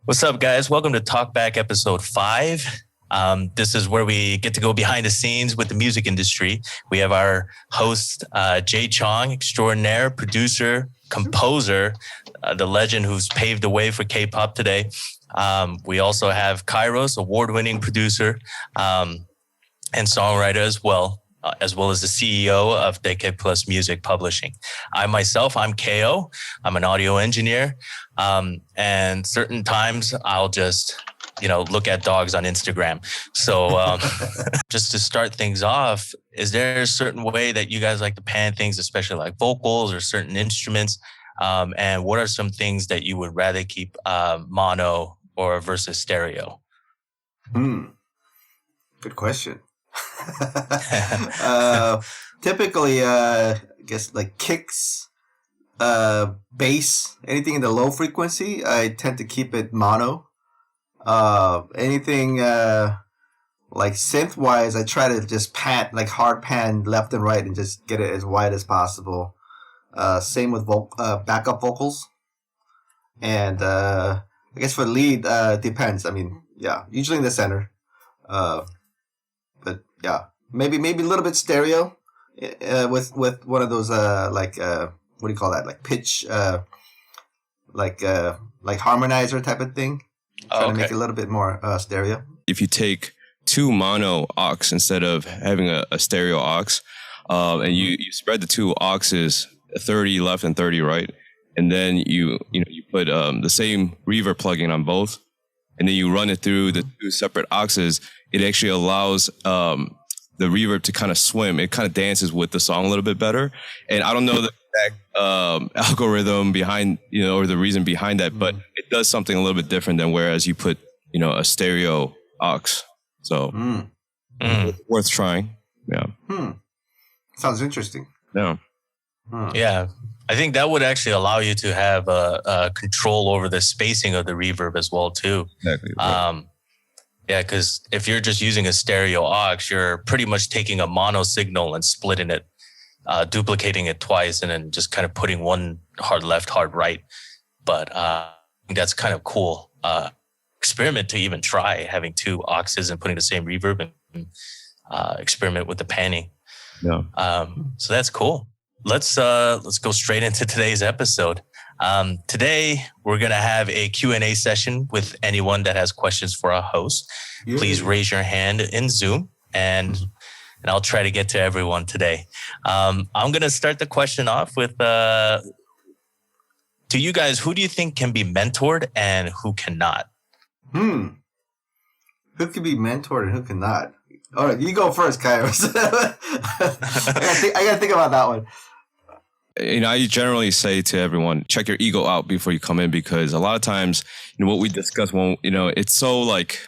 What's up, guys? Welcome to Talkback episode 5. This is where we get to go behind the scenes with the music industry. We have our host, Jay Chong, extraordinaire, producer, composer, the legend who's paved the way for K-pop today. We also have Kairos, award-winning producer and songwriter as well as the CEO of Decade Plus Music Publishing. I'm KO. I'm an audio engineer. And certain times I'll just, look at dogs on Instagram. So just to start things off, is there a certain way that you guys like to pan things, especially like vocals or certain instruments? And what are some things that you would rather keep mono or versus stereo? Good question. Typically, I guess like kicks, bass, anything in the low frequency, I tend to keep it mono. Anything like synth wise, I try to just pan, like hard pan left and right and just get it as wide as possible. Same with backup vocals. And I guess for lead, depends. I mean, yeah, usually in the center. But yeah, maybe a little bit stereo with one of those what do you call that? Like pitch, like harmonizer type of thing. Trying to make it a little bit more stereo. If you take two mono aux instead of having a stereo aux, and you spread the two auxes 30 left and 30 right, and then you put the same reverb plugin on both, and then you run it through the two separate auxes, it actually allows the reverb to kind of swim. It kind of dances with the song a little bit better. And I don't know the exact algorithm behind, or the reason behind that, but it does something a little bit different than whereas you put, a stereo aux. So worth trying. Yeah. Sounds interesting. Yeah. Yeah. I think that would actually allow you to have control over the spacing of the reverb as well, too. Exactly. Right. Yeah, because if you're just using a stereo aux, you're pretty much taking a mono signal and splitting it, duplicating it twice, and then just kind of putting one hard left, hard right. But I think that's kind of cool experiment to even try having two auxes and putting the same reverb and experiment with the panning. Yeah. So that's cool. Let's go straight into today's episode. Today, we're going to have a Q&A session with anyone that has questions for our host. Yeah. Please raise your hand in Zoom, and I'll try to get to everyone today. I'm going to start the question off with, to you guys, who do you think can be mentored and who cannot? Who can be mentored and who cannot? All right, you go first, Kairos. I got to think about that one. I generally say to everyone, check your ego out before you come in, because a lot of times, what we discuss, it's so like,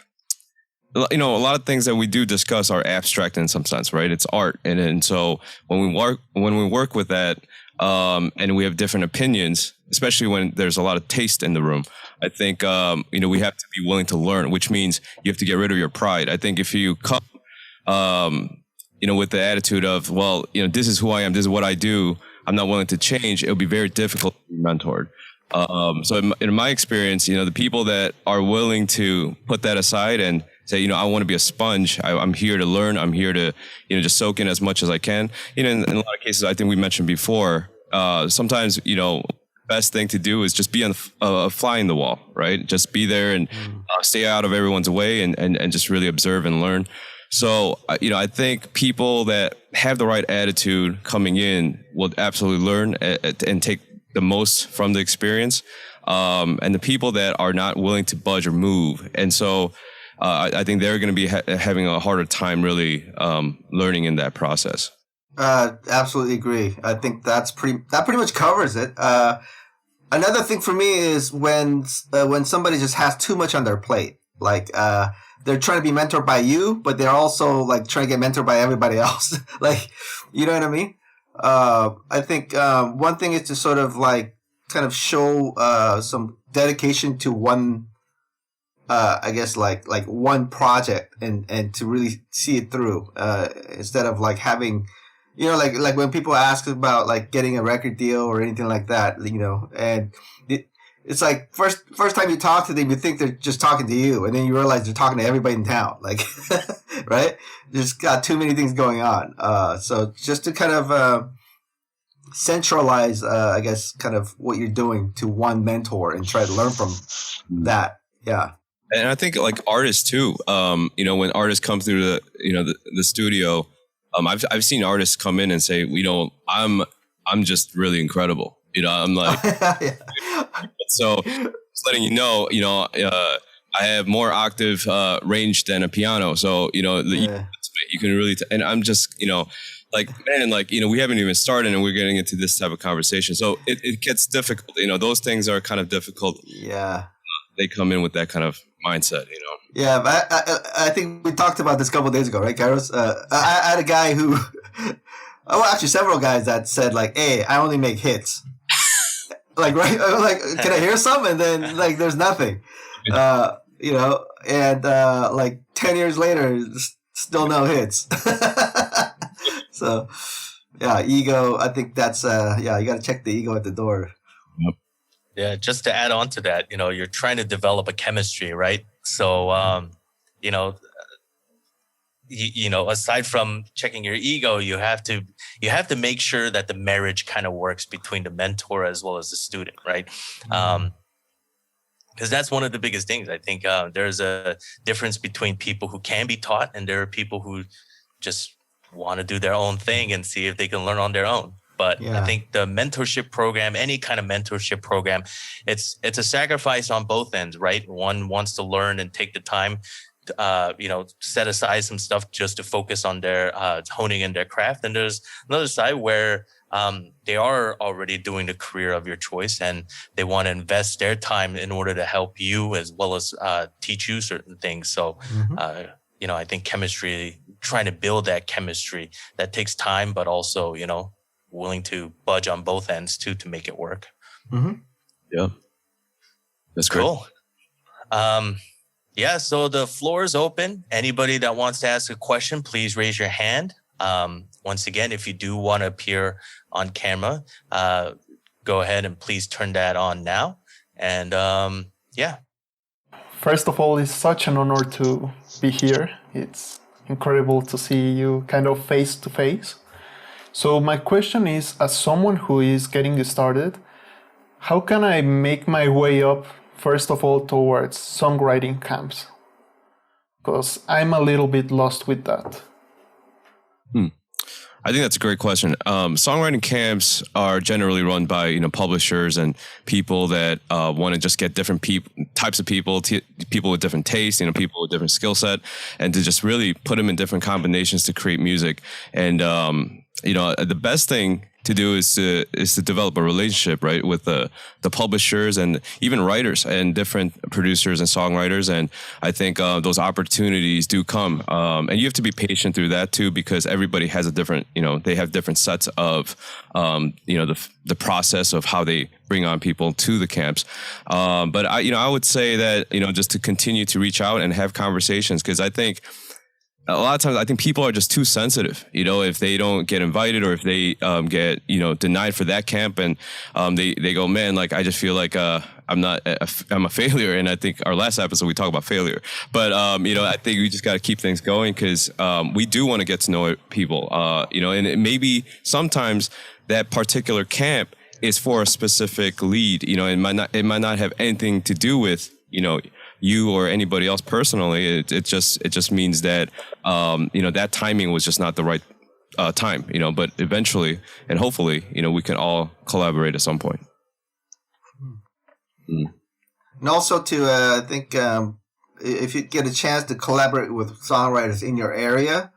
a lot of things that we do discuss are abstract in some sense, right? It's art. And so when we work with that, and we have different opinions, especially when there's a lot of taste in the room, I think, we have to be willing to learn, which means you have to get rid of your pride. I think if you come, with the attitude of, well, this is who I am, this is what I do, I'm not willing to change, it'll be very difficult to be mentored. So in my experience, the people that are willing to put that aside and say, I want to be a sponge, I'm here to learn, I'm here to, just soak in as much as I can. In a lot of cases, I think we mentioned before, sometimes, best thing to do is just be on a fly in the wall, right? Just be there and stay out of everyone's way and just really observe and learn. So, I think people that have the right attitude coming in will absolutely learn and take the most from the experience. And the people that are not willing to budge or move. And so I think they're going to be having a harder time really learning in that process. Absolutely agree. I think that pretty much covers it. Another thing for me is when somebody just has too much on their plate, like they're trying to be mentored by you, but they're also like trying to get mentored by everybody else. Like, you know what I mean? I think one thing is to sort of like kind of show some dedication to one, I guess like one project and to really see it through instead of like having, like when people ask about like getting a record deal or anything like that, and it's like first time you talk to them, you think they're just talking to you, and then you realize they're talking to everybody in town. Like, right? Just got too many things going on. So just to kind of centralize, I guess, kind of what you're doing to one mentor and try to learn from that. Yeah. And I think like artists too, when artists come through the studio, I've seen artists come in and say, I'm just really incredible. I'm like, Yeah. so just letting I have more octave range than a piano. So, you can really, and I'm just, like, man, like, we haven't even started and we're getting into this type of conversation. So it gets difficult. Those things are kind of difficult. Yeah. They come in with that kind of mindset, Yeah, but I think we talked about this a couple of days ago, right, Kairos? I had a guy who, actually several guys that said like, "Hey, I only make hits." Like, right? Like, can I hear some? And then like, there's nothing, and like 10 years later, still no hits. So, yeah, ego. I think that's you got to check the ego at the door. Yep. Yeah, just to add on to that, you're trying to develop a chemistry, right? So, aside from checking your ego, you have to make sure that the marriage kind of works between the mentor as well as the student, right? Because that's one of the biggest things. I think there's a difference between people who can be taught and there are people who just want to do their own thing and see if they can learn on their own. But I think the mentorship program, any kind of mentorship program, it's a sacrifice on both ends, right? One wants to learn and take the time to, set aside some stuff just to focus on their honing in their craft. And there's another side where they are already doing the career of your choice and they want to invest their time in order to help you as well as teach you certain things. So, I think chemistry, trying to build that chemistry, that takes time, but also, willing to budge on both ends too to make it work. Mm-hmm. Yeah. That's great. Cool. So the floor is open. Anybody that wants to ask a question, please raise your hand. Once again, if you do want to appear on camera, go ahead and please turn that on now. And First of all, it's such an honor to be here. It's incredible to see you kind of face to face. So my question is, as someone who is getting started, how can I make my way up, first of all, towards songwriting camps? Because I'm a little bit lost with that. I think that's a great question. Songwriting camps are generally run by publishers and people that want to just get different types of people, people with different tastes, people with different skill set, and to just really put them in different combinations to create music. And the best thing to do is to develop a relationship, right, with the publishers and even writers and different producers and songwriters. And I think those opportunities do come. And you have to be patient through that too, because everybody has a different, they have different sets of, the process of how they bring on people to the camps. But I would say that, just to continue to reach out and have conversations, because I think a lot of times I think people are just too sensitive, if they don't get invited or if they get, denied for that camp and they go, man, like, I just feel like I'm a failure. And I think our last episode, we talked about failure. But, I think we just got to keep things going because we do want to get to know people, and it maybe sometimes that particular camp is for a specific lead, it might not have anything to do with, you or anybody else personally. It just means that that timing was just not the right time, but eventually and hopefully we can all collaborate at some point. And also to I think if you get a chance to collaborate with songwriters in your area,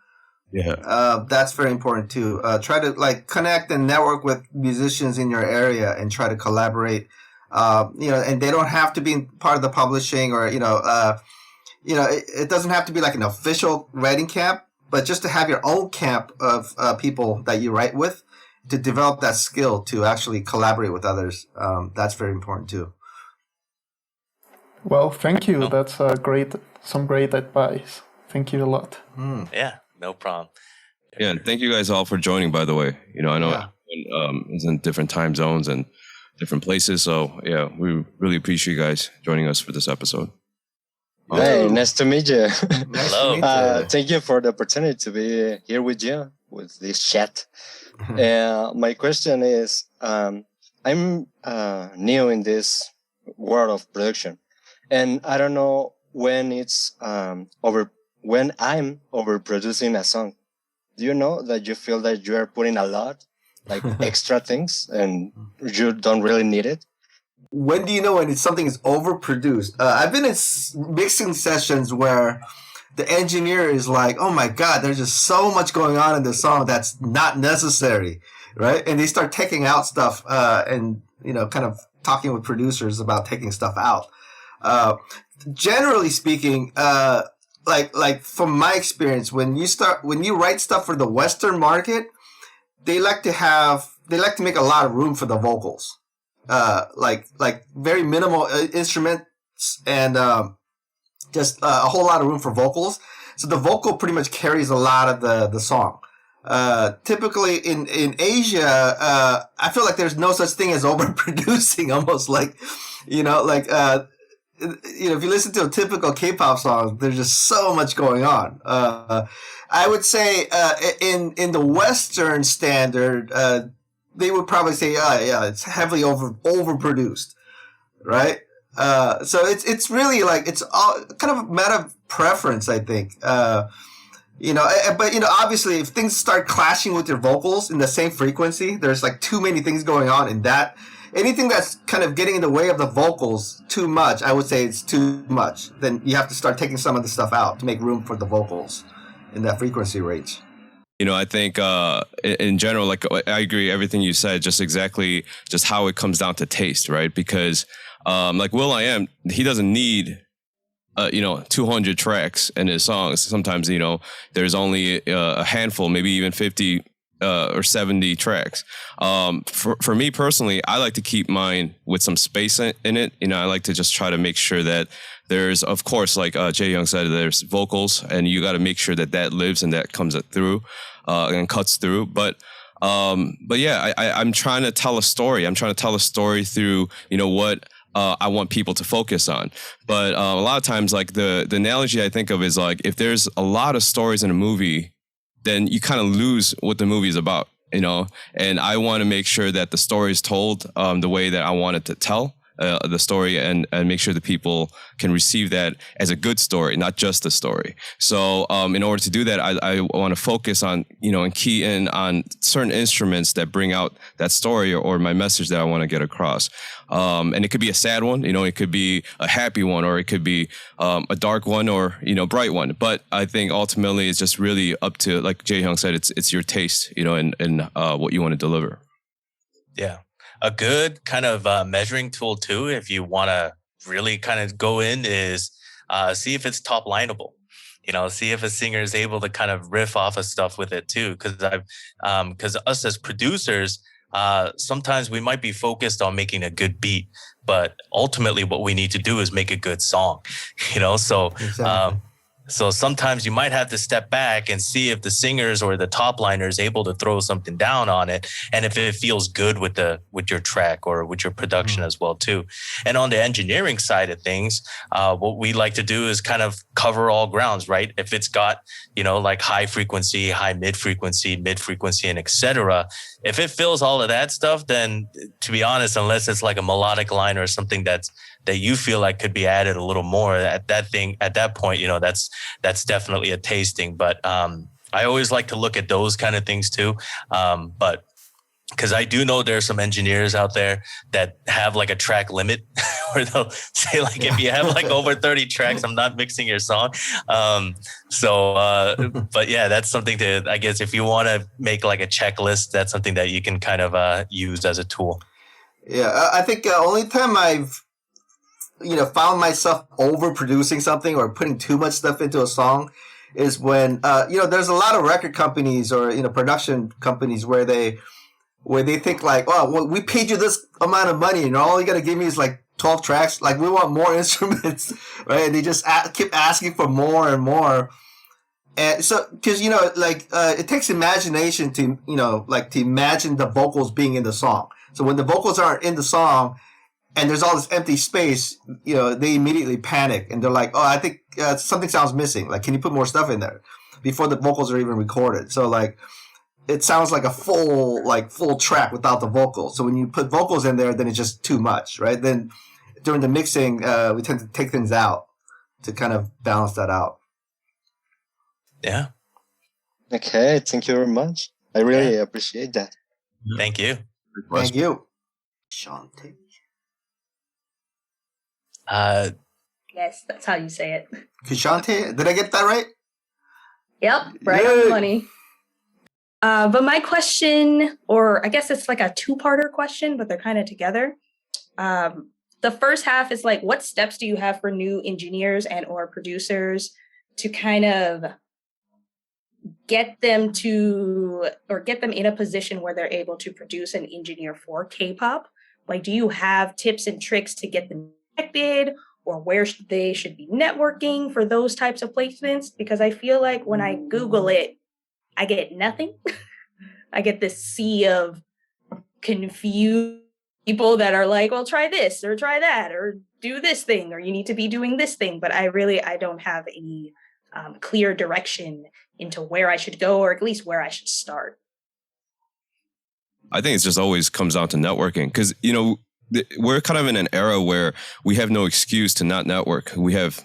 that's very important too. Try to connect and network with musicians in your area and try to collaborate. And they don't have to be part of the publishing or, it doesn't have to be like an official writing camp, but just to have your own camp of people that you write with to develop that skill to actually collaborate with others. That's very important too. Well, thank you. That's some great advice. Thank you a lot. Yeah, no problem. Yeah, and thank you guys all for joining, by the way. I know it's in different time zones and different places. So yeah, we really appreciate you guys joining us for this episode. Hey, nice to meet you. Nice Hello. to meet you. Thank you for the opportunity to be here with you with this chat. My question is, I'm new in this world of production, and I don't know when it's when I'm overproducing a song. Do you know that you feel that you are putting a lot, like extra things, and you don't really need it? When do you know when something is overproduced? I've been in mixing sessions where the engineer is like, "Oh my God, there's just so much going on in this song that's not necessary," right? And they start taking out stuff, and kind of talking with producers about taking stuff out. Generally speaking, like from my experience, when you write stuff for the Western market, they like to make a lot of room for the vocals. Like very minimal instruments and just a whole lot of room for vocals. So the vocal pretty much carries a lot of the song. Typically in Asia, I feel like there's no such thing as overproducing. Almost like, if you listen to a typical K-pop song, there's just so much going on. I would say in the Western standard, they would probably say, yeah, it's heavily overproduced, right? So it's really like it's all kind of a matter of preference, I think. But obviously, if things start clashing with your vocals in the same frequency, there's like too many things going on in that. Anything that's kind of getting in the way of the vocals too much, I would say it's too much. Then you have to start taking some of the stuff out to make room for the vocals in that frequency range. I think in general, like I agree everything you said, just exactly just how it comes down to taste, right? Because like will.i.am, he doesn't need 200 tracks in his songs. Sometimes there's only a handful, maybe even 50 or 70 tracks. For me personally, I like to keep mine with some space in it. I like to just try to make sure that there's, of course, like Jae Young said, there's vocals, and you got to make sure that lives and that comes through and cuts through. But yeah, I'm trying to tell a story. I'm trying to tell a story through what I want people to focus on. But a lot of times, like the analogy I think of is like if there's a lot of stories in a movie, then you kind of lose what the movie is about, and I want to make sure that the story is told the way that I want it to tell the story and make sure that people can receive that as a good story, not just a story. So in order to do that, I want to focus on, and key in on certain instruments that bring out that story or my message that I want to get across. And it could be a sad one, it could be a happy one, or it could be a dark one or, bright one. But I think ultimately it's just really up to, like Jae Hyung said, it's your taste, and what you want to deliver. Yeah. A good kind of measuring tool too, if you want to really kind of go in, is see if it's top lineable. See if a singer is able to kind of riff off of stuff with it too. Because us as producers, sometimes we might be focused on making a good beat, but ultimately what we need to do is make a good song. So. Exactly. So sometimes you might have to step back and see if the singers or the top liner is able to throw something down on it, and if it feels good with your track or with your production as well too. And on the engineering side of things, what we like to do is kind of cover all grounds, right? If it's got like high frequency, high mid frequency, and etc. If it fills all of that stuff, then to be honest, unless it's like a melodic line or something that you feel like could be added a little more at that point, that's definitely a tasting. But I always like to look at those kind of things too. But because I do know there's some engineers out there that have like a track limit where they'll say like, if you have like over 30 tracks, I'm not mixing your song. But yeah, that's something to, I guess, if you want to make like a checklist, that's something that you can kind of use as a tool. Yeah, I think only time I've found myself overproducing something or putting too much stuff into a song is when there's a lot of record companies or production companies where they think like, oh, well, we paid you this amount of money and all you got to give me is like 12 tracks. Like, we want more instruments, right? And they just keep asking for more and more. And so, because it takes imagination to to imagine the vocals being in the song. So when the vocals aren't in the song and there's all this empty space, they immediately panic and they're like, oh, I think something sounds missing. Like, can you put more stuff in there before the vocals are even recorded? So like, it sounds like a full track without the vocals. So when you put vocals in there, then it's just too much, right? Then during the mixing, we tend to take things out to kind of balance that out. Yeah. Okay, thank you very much. I really appreciate that. Thank you. Thank you. Shante. Yes, that's how you say it. Kishante? Did I get that right? Yep, right on the money. But my question, or I guess it's like a two-parter question, but they're kind of together. The first half is like, what steps do you have for new engineers and or producers to kind of get them in a position where they're able to produce and engineer for K-pop? Like, do you have tips and tricks to get them connected, or where they should be networking for those types of placements? Because I feel like when I Google it, I get nothing. I get this sea of confused people that are like, well, try this or try that or do this thing, or you need to be doing this thing. But I don't have any clear direction into where I should go, or at least where I should start. I think it just always comes down to networking because, we're kind of in an era where we have no excuse to not network. We have,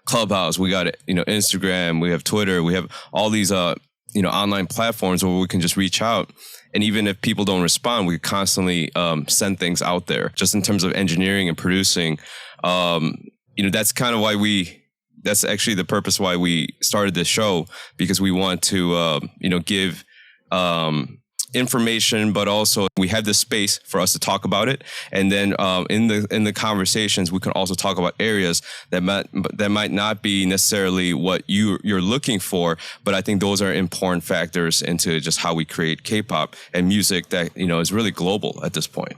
Clubhouse, we got, Instagram, we have Twitter, we have all these, online platforms where we can just reach out. And even if people don't respond, we constantly send things out there just in terms of engineering and producing. That's kind of that's actually the purpose why we started this show, because we want to, give information, but also we have this space for us to talk about it. And then in the conversations, we can also talk about areas that might not be necessarily what you're looking for, but I think those are important factors into just how we create K-pop and music that is really global at this point.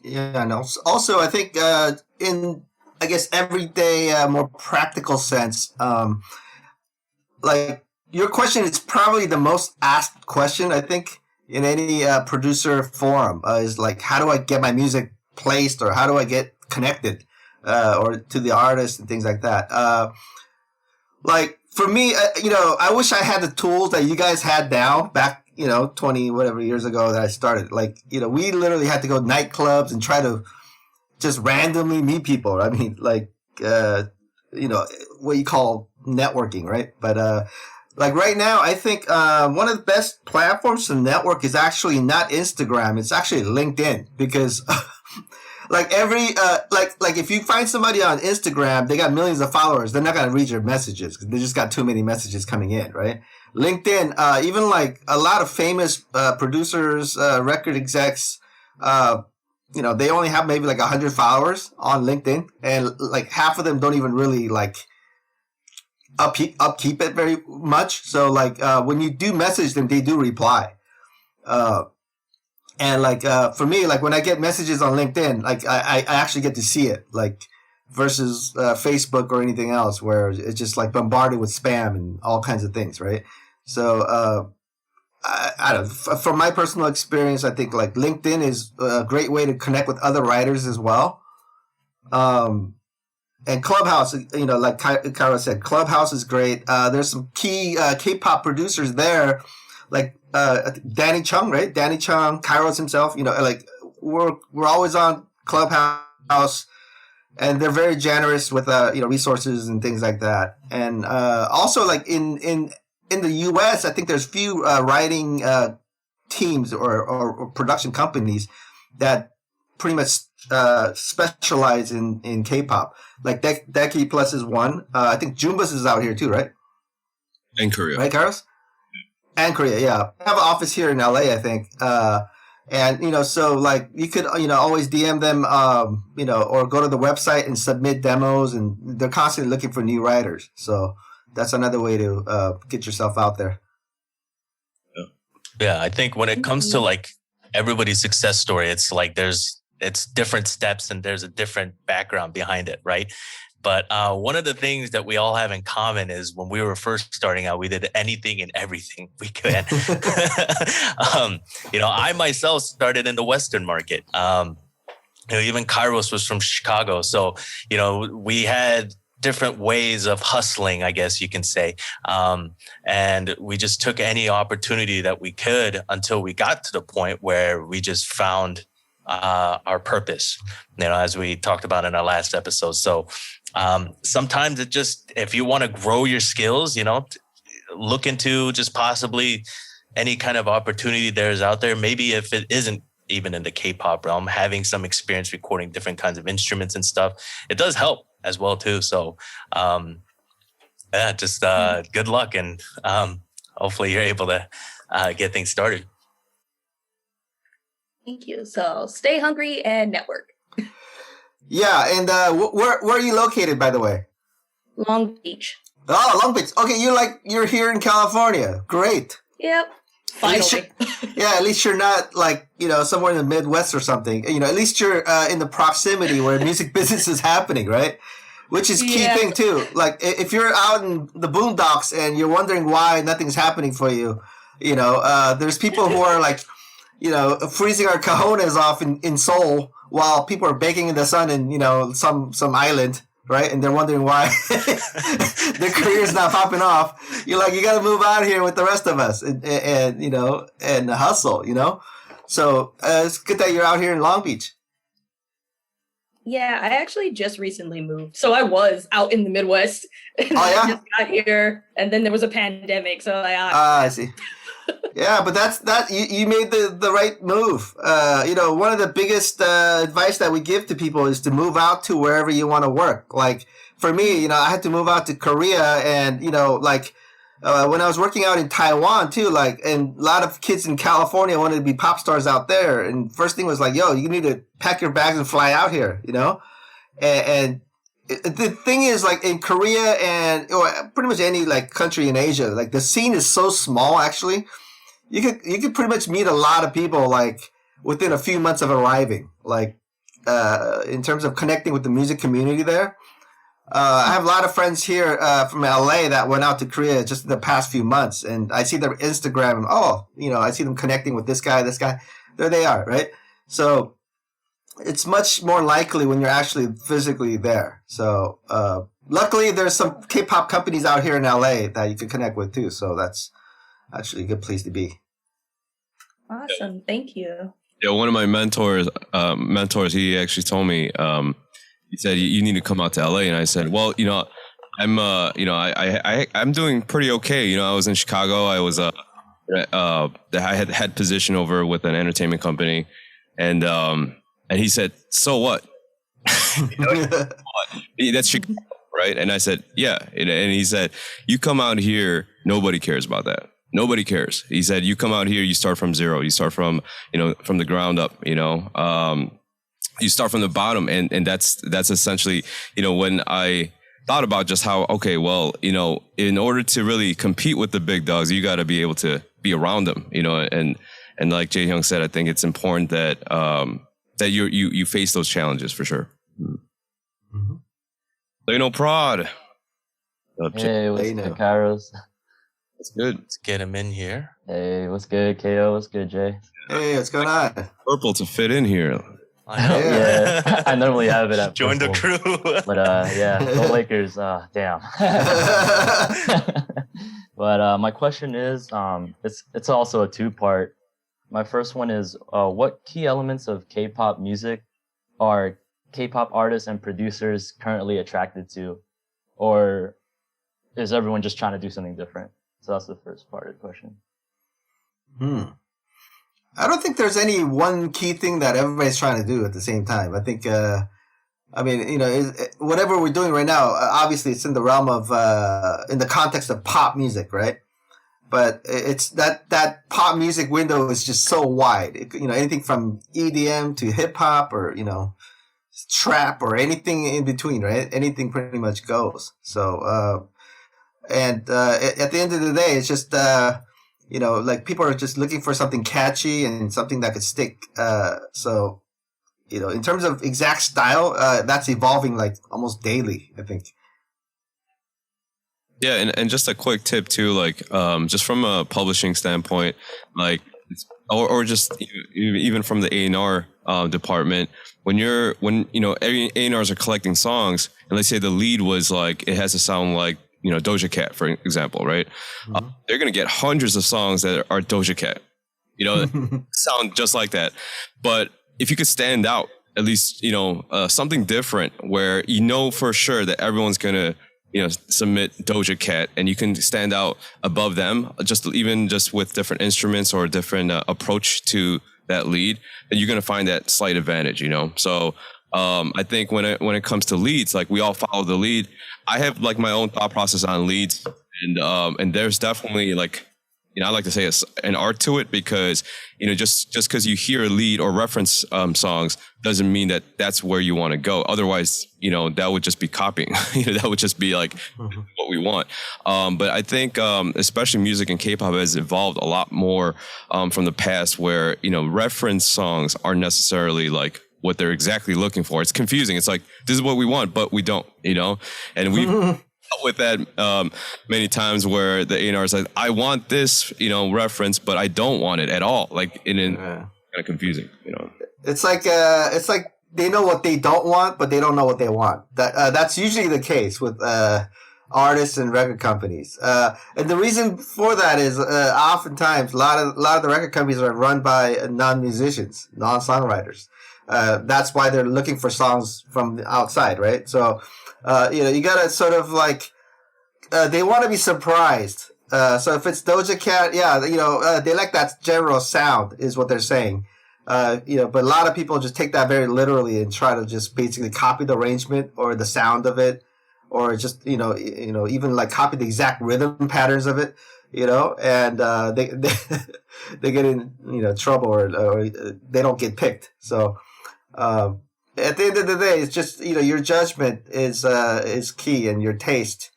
Yeah, and also I think in everyday more practical sense, like, your question is probably the most asked question, I think, in any producer forum, is like, how do I get my music placed, or how do I get connected or to the artist and things like that. Like, for me, I wish I had the tools that you guys had now back, 20 whatever years ago that I started. Like, we literally had to go nightclubs and try to just randomly meet people. I mean, like, what you call networking, right? But like right now, I think one of the best platforms to network is actually not Instagram. It's actually LinkedIn, because like like if you find somebody on Instagram, they got millions of followers. They're not going to read your messages because they just got too many messages coming in, right? LinkedIn, even like a lot of famous producers, record execs, they only have maybe like 100 followers on LinkedIn, and like half of them don't even really like upkeep it very much. So like when you do message them, they do reply. And like for me, like when I get messages on LinkedIn, like I actually get to see it, like versus Facebook or anything else where it's just like bombarded with spam and all kinds of things, right? So I don't know. From my personal experience, I think like LinkedIn is a great way to connect with other writers as well. And Clubhouse, like Kairos said, Clubhouse is great. There's some key K-pop producers there, like Danny Chung, right? Danny Chung, Kairos himself. Like we're always on Clubhouse, and they're very generous with resources and things like that. And also, like in the U.S., I think there's few writing teams or production companies that pretty much specialize in K-pop. Like Deki Plus is one. I think Jumbas is out here too, right? In Korea. Right, Kairos? And Korea, yeah. I have an office here in LA, I think. And, so like you could, always DM them, or go to the website and submit demos, and they're constantly looking for new writers. So that's another way to get yourself out there. Yeah, I think when it comes to like everybody's success story, it's like there's it's different steps and there's a different background behind it, right? But one of the things that we all have in common is when we were first starting out, we did anything and everything we could. I myself started in the Western market. Even Kairos was from Chicago. So, we had different ways of hustling, I guess you can say. And we just took any opportunity that we could until we got to the point where we just found our purpose, as we talked about in our last episode. So sometimes if you want to grow your skills, look into just possibly any kind of opportunity there's out there. Maybe if it isn't even in the K-pop realm, having some experience recording different kinds of instruments and stuff, it does help as well too. So good luck, and hopefully you're able to get things started. Thank you. So stay hungry and network. Yeah, and where are you located, by the way? Long Beach. Oh, Long Beach. Okay, you're here in California. Great. Yep. Finally. At least you're not somewhere in the Midwest or something. At least you're in the proximity where music business is happening, right? Which is key thing too. Like if you're out in the boondocks and you're wondering why nothing's happening for you, there's people who are freezing our cojones off in Seoul while people are baking in the sun in some island, right? And they're wondering why their career's not popping off. You're like, you got to move out here with the rest of us and hustle, So it's good that you're out here in Long Beach. Yeah, I actually just recently moved. So I was out in the Midwest. And I just got here, and then there was a pandemic. So I see. Yeah, but you made the right move. One of the biggest advice that we give to people is to move out to wherever you want to work. Like for me, I had to move out to Korea, and when I was working out in Taiwan too, and a lot of kids in California wanted to be pop stars out there. And first thing was like, yo, you need to pack your bags and fly out here, and the thing is, in Korea and pretty much any country in Asia, the scene is so small. Actually, you could pretty much meet a lot of people within a few months of arriving. In terms of connecting with the music community there, I have a lot of friends here from LA that went out to Korea just in the past few months, and I see their Instagram. I see them connecting with this guy. There they are, right? So it's much more likely when you're actually physically there. So luckily, there's some K-pop companies out here in LA that you can connect with too. So that's actually a good place to be. Awesome. Thank you. Yeah, one of my mentors, he actually told me, he said, you need to come out to LA. And I said, well, I'm doing pretty okay. I was in Chicago. I was, I had position over with an entertainment company, and he said, so what? That's Chicago, right? And I said, yeah. And he said, you come out here, nobody cares about that. Nobody cares. He said, you come out here, you start from zero. You start from, from the ground up, you start from the bottom. And that's essentially, when I thought about just how, okay, well, in order to really compete with the big dogs, you got to be able to be around them, and like Jae Hyung said, I think it's important that, that you face those challenges for sure. Mm-hmm. Prod. Hey, what's good, Kairos? It's good. Let's get him in here. Hey, what's good, KO? What's good, Jay? Hey, what's going on? Purple to fit in here. Yeah, I normally have it at join purple, the crew. but the Lakers, damn. But my question is, it's also a two-part. My first one is, what key elements of K-pop music are K-pop artists and producers currently attracted to, or is everyone just trying to do something different? So that's the first part of the question. I don't think there's any one key thing that everybody's trying to do at the same time. I think, whatever we're doing right now, obviously it's in the realm of, in the context of pop music, right? But it's that pop music window is just so wide. Anything from EDM to hip hop or, trap or anything in between, right? Anything pretty much goes. So, at the end of the day, it's just, people are just looking for something catchy and something that could stick. So in terms of exact style, that's evolving like almost daily, I think. Yeah, and just a quick tip too, like just from a publishing standpoint, like or just even from the A&R department, when A&Rs are collecting songs, and let's say the lead was like it has to sound like Doja Cat, for example, right? Mm-hmm. They're gonna get hundreds of songs that are Doja Cat, sound just like that. But if you could stand out, at least something different where for sure that everyone's gonna submit Doja Cat, and you can stand out above them, just with different instruments or a different approach to that lead, then you're going to find that slight advantage, So I think when it comes to leads, like we all follow the lead. I have like my own thought process on leads, and there's definitely like, I like to say it's an art to it, because just because you hear a lead or reference songs doesn't mean that that's where you want to go. Otherwise, that would just be copying. That would just be like what we want. But I think especially music and K-pop has evolved a lot more from the past, where reference songs aren't necessarily like what they're exactly looking for. It's confusing. It's like, this is what we want, but we don't. And we. With that many times where the A&R is like, I want this reference, but I don't want it at all, like kind of confusing. It's like they know what they don't want, but they don't know what they want. That's usually the case with artists and record companies, and the reason for that is oftentimes a lot of the record companies are run by non-musicians, non-songwriters. That's why they're looking for songs from the outside, right? So you gotta sort of like, they want to be surprised. So if it's Doja Cat, they like that general sound is what they're saying. But a lot of people just take that very literally and try to just basically copy the arrangement or the sound of it, or just, even like copy the exact rhythm patterns of it, and they get in, trouble or they don't get picked. So, at the end of the day, it's just, your judgment is key, and your taste.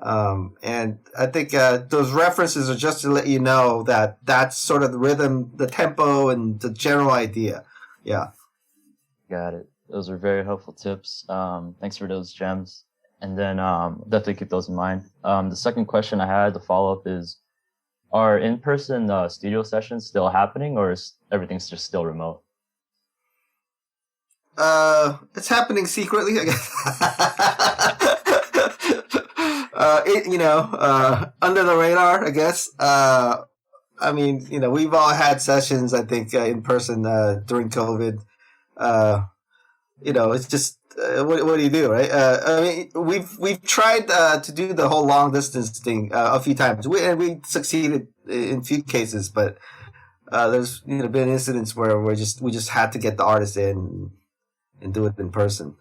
And I think those references are just to let you know that that's sort of the rhythm, the tempo, and the general idea. Yeah. Got it. Those are very helpful tips. Thanks for those gems. And then definitely keep those in mind. The second question I had to follow up is, are in-person studio sessions still happening, or is everything just still remote? It's happening secretly, I guess. Under the radar, I guess. I mean, we've all had sessions, I think, in person during COVID. It's just, what do you do, right? I mean, we've tried to do the whole long distance thing a few times. We succeeded in a few cases, but there's been incidents where we just had to get the artist in and do it in person.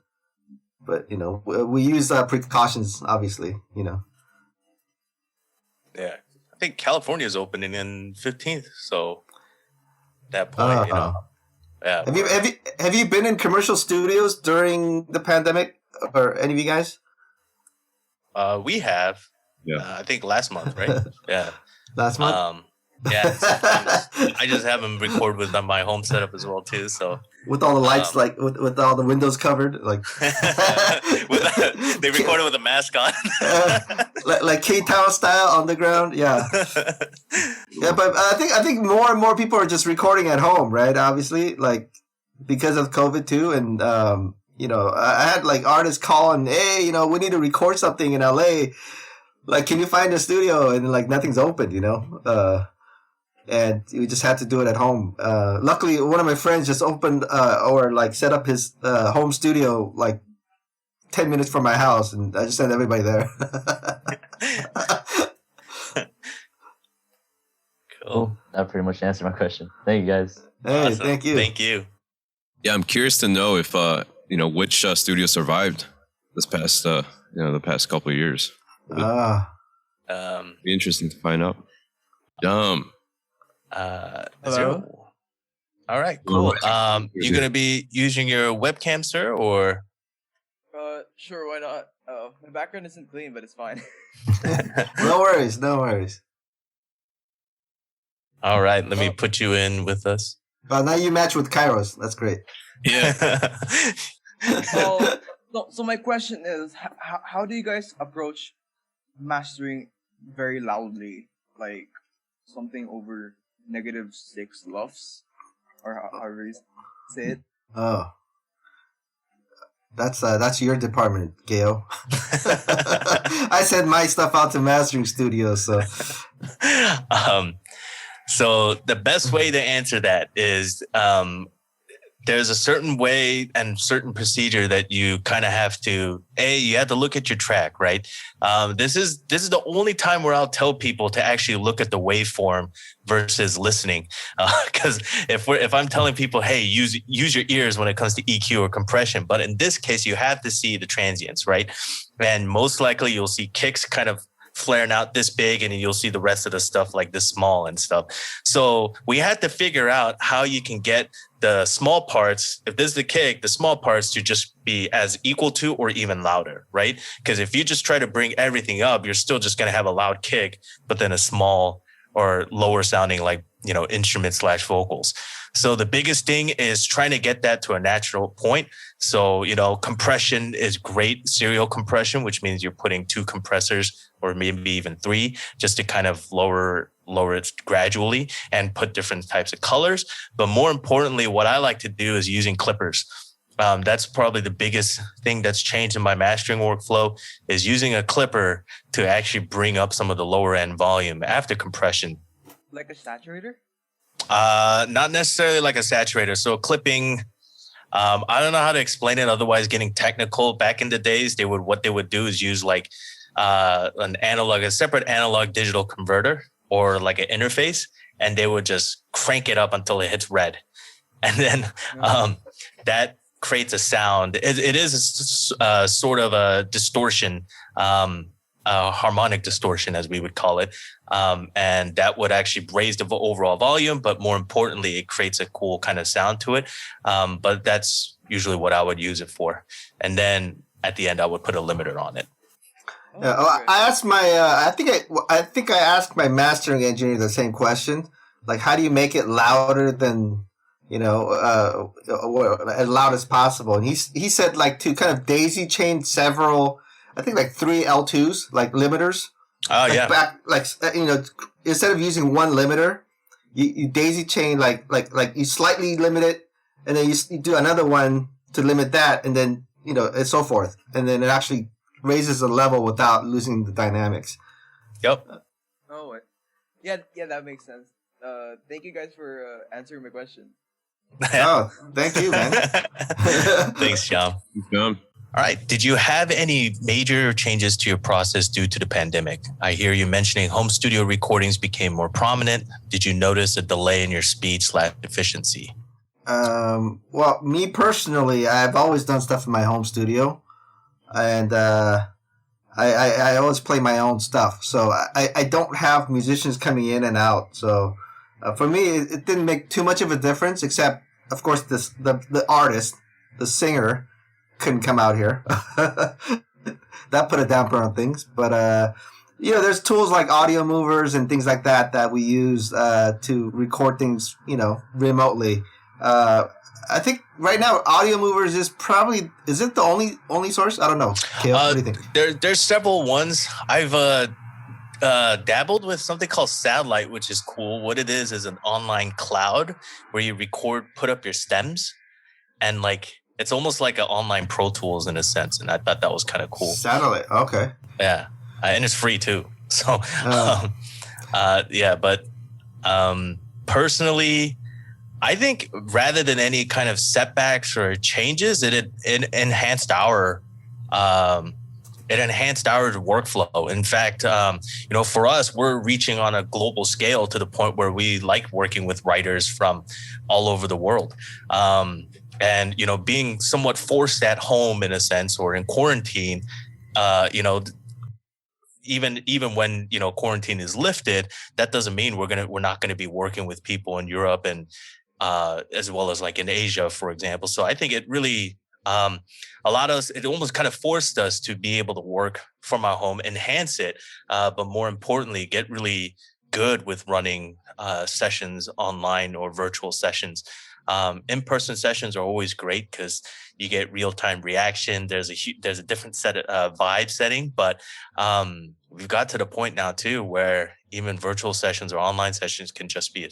But, we use precautions, obviously, Yeah. I think California is opening in 15th. So at that point, yeah. Have you been in commercial studios during the pandemic, or any of you guys? We have. Yeah. I think last month, right? Yeah. Last month? Yeah. I just have them record with my home setup as well too. So with all the lights, like with all the windows covered, like they recorded with a mask on, like K-Town style on the ground. Yeah, yeah. But I think more and more people are just recording at home, right? Obviously, like because of COVID too, and I had like artists calling, hey, we need to record something in LA. Like, can you find a studio? And like nothing's open, and we just had to do it at home. Luckily, one of my friends just opened or like set up his home studio like 10 minutes from my house, and I just sent everybody there. Cool. That pretty much answered my question. Thank you, guys. Hey, awesome. Thank you. Thank you. Yeah, I'm curious to know if which studio survived this past the past couple of years. Be interesting to find out. Hello. All right, cool. You gonna be using your webcam, sir, or? Sure, why not? Oh, my background isn't clean, but it's fine. No worries. All right, let me put you in with us. Now you match with Kairos. That's great. Yeah. So my question is, how do you guys approach mastering very loudly, like something over -6 lofts, or however you say it? Oh, that's your department, Gail. I send my stuff out to mastering studios, so So the best way to answer that is there's a certain way and certain procedure that you kind of have to, you have to look at your track, right? This is the only time where I'll tell people to actually look at the waveform versus listening. Because if I'm telling people, hey, use your ears when it comes to EQ or compression, but in this case, you have to see the transients, right? And most likely you'll see kicks kind of flaring out this big, and then you'll see the rest of the stuff like this small and stuff. So we had to figure out how you can get the small parts, if this is the kick, the small parts to just be as equal to or even louder, right? Because if you just try to bring everything up, you're still just going to have a loud kick, but then a small or lower sounding like, instrument / vocals. So the biggest thing is trying to get that to a natural point. So, compression is great, serial compression, which means you're putting 2 compressors or maybe even 3 just to kind of lower it gradually and put different types of colors. But more importantly, what I like to do is using clippers. That's probably the biggest thing that's changed in my mastering workflow, is using a clipper to actually bring up some of the lower end volume after compression. Like a saturator? Not necessarily like a saturator. So clipping, I don't know how to explain it, otherwise getting technical. Back in the days, what they would do is use like a separate analog digital converter or like an interface, and they would just crank it up until it hits red. And then that creates a sound. It is sort of a distortion, harmonic distortion, as we would call it. And that would actually raise the overall volume, but more importantly, it creates a cool kind of sound to it. But that's usually what I would use it for. And then at the end, I would put a limiter on it. I asked my I think I asked my mastering engineer the same question. Like, how do you make it louder than as loud as possible? And he said like to kind of daisy chain several, I think like 3 L2s, like limiters. Oh, yeah. Instead of using one limiter, you daisy chain like you slightly limit it, and then you do another one to limit that, and then and so forth, and then it actually raises the level without losing the dynamics. Yep. Yeah, that makes sense. Thank you guys for answering my question. Oh, thank you, man. Thanks, John. John. All right. Did you have any major changes to your process due to the pandemic? I hear you mentioning home studio recordings became more prominent. Did you notice a delay in your speed / efficiency? Well, me personally, I've always done stuff in my home studio, and I always play my own stuff. So I don't have musicians coming in and out. So for me, it didn't make too much of a difference, except, of course, the artist, the singer, couldn't come out here. That put a damper on things. But there's tools like audio movers and things like that we use to record things, remotely. I think right now audio movers is it the only source? I don't know. Kale, what do you think? There's several ones. I've dabbled with something called Satellite, which is cool. What it is an online cloud where you put up your stems, and like it's almost like an online Pro Tools in a sense. And I thought that was kind of cool. Satellite, okay. Yeah, and it's free too. So but personally, I think rather than any kind of setbacks or changes, it enhanced our workflow. In fact, for us, we're reaching on a global scale to the point where we like working with writers from all over the world. And being somewhat forced at home in a sense, or in quarantine, even when quarantine is lifted, that doesn't mean we're not gonna be working with people in Europe and as well as like in Asia, for example. So I think it really it almost kind of forced us to be able to work from our home, enhance it, but more importantly, get really good with running sessions online or virtual sessions. In-person sessions are always great because you get real-time reaction. There's a different set of vibe setting, but we've got to the point now too where even virtual sessions or online sessions can just be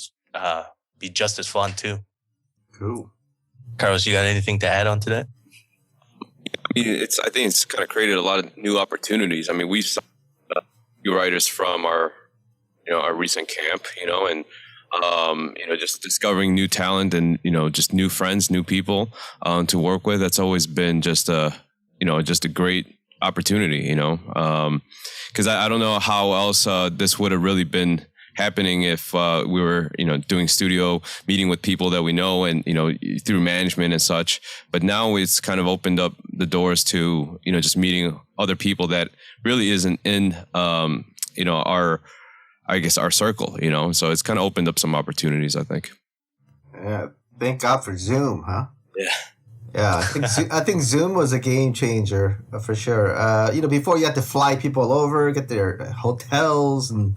just as fun too. Cool. Carlos, you got anything to add on to that? I mean, I think it's kind of created a lot of new opportunities. I mean, we've saw new writers from our recent camp, and just discovering new talent and, just new friends, new people to work with. That's always been just a great opportunity, because I don't know how else this would have really been happening if we were, doing studio, meeting with people that we know and, through management and such. But now it's kind of opened up the doors to, just meeting other people that really isn't in, our circle, so it's kind of opened up some opportunities, I think. Yeah. Thank God for Zoom, huh? Yeah. Yeah, I think Zoom was a game changer for sure. Before you had to fly people over, get their hotels and,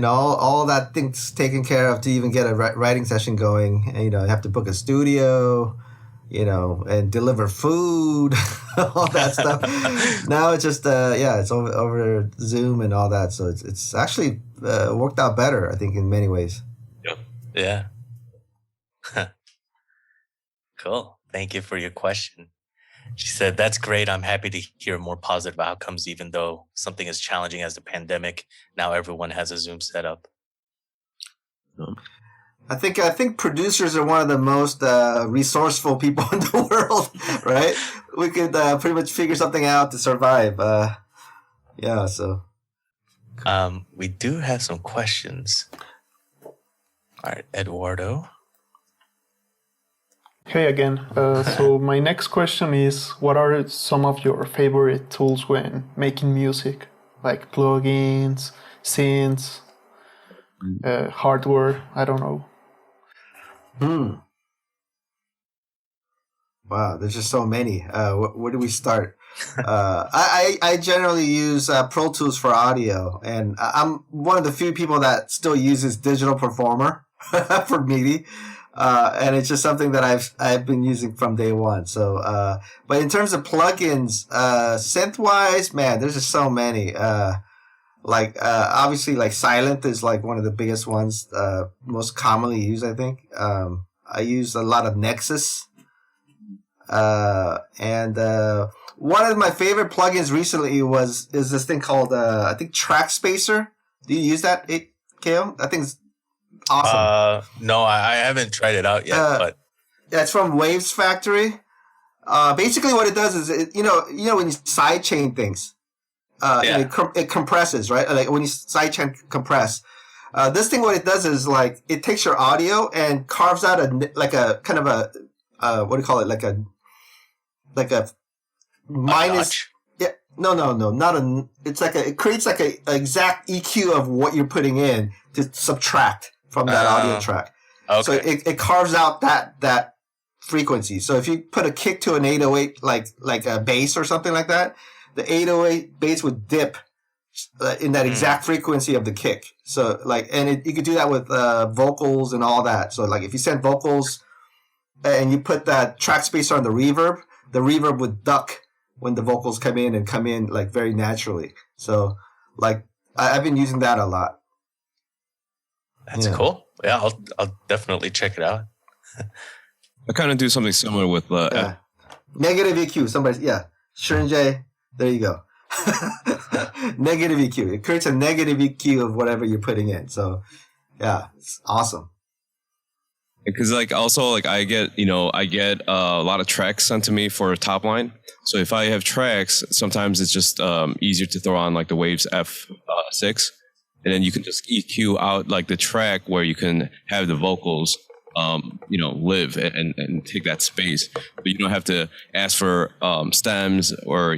all that things taken care of to even get a writing session going. And, you have to book a studio, and deliver food, all that stuff. Now it's just, it's over Zoom and all that. So it's actually worked out better, I think, in many ways. Yeah. Cool. Thank you for your question. She said, that's great. I'm happy to hear more positive outcomes, even though something as challenging as the pandemic. Now everyone has a Zoom setup. I think producers are one of the most resourceful people in the world, right? We could pretty much figure something out to survive. So. We do have some questions. All right, Eduardo. Hey again. So my next question is, what are some of your favorite tools when making music? Like plugins, synths, hardware, I don't know. Wow, there's just so many. Where do we start? I generally use Pro Tools for audio, and I'm one of the few people that still uses Digital Performer for MIDI. And it's just something that I've been using from day one. So, but in terms of plugins, synth-wise, man, there's just so many. Obviously, like Silent is like one of the biggest ones, most commonly used, I think. I use a lot of Nexus. And one of my favorite plugins recently is this thing called, I think, Track Spacer. Do you use that, KO? I think it's awesome. No, I haven't tried it out yet, but yeah, it's from Waves Factory. Basically, what it does is, when you sidechain things, it compresses, right? Like when you sidechain compress, this thing, what it does is like it takes your audio and carves out a kind of a what do you call it? Like a minus. Notch? Yeah, no, not a. It's like it creates like a exact EQ of what you're putting in to subtract from that audio track. Okay. So it carves out that frequency. So if you put a kick to an 808, like a bass or something like that, the 808 bass would dip in that exact frequency of the kick. So you could do that with vocals and all that. So like if you send vocals and you put that track spacer on the reverb would duck when the vocals come in like very naturally. So like I've been using that a lot. That's cool. Yeah, I'll definitely check it out. I kind of do something similar with negative EQ. Shurinjay, there you go. Negative EQ. It creates a negative EQ of whatever you're putting in. So yeah, it's awesome. Because I get a lot of tracks sent to me for a top line. So if I have tracks, sometimes it's just easier to throw on like the Waves F6. And then you can just EQ out like the track where you can have the vocals, live and take that space. But you don't have to ask for stems or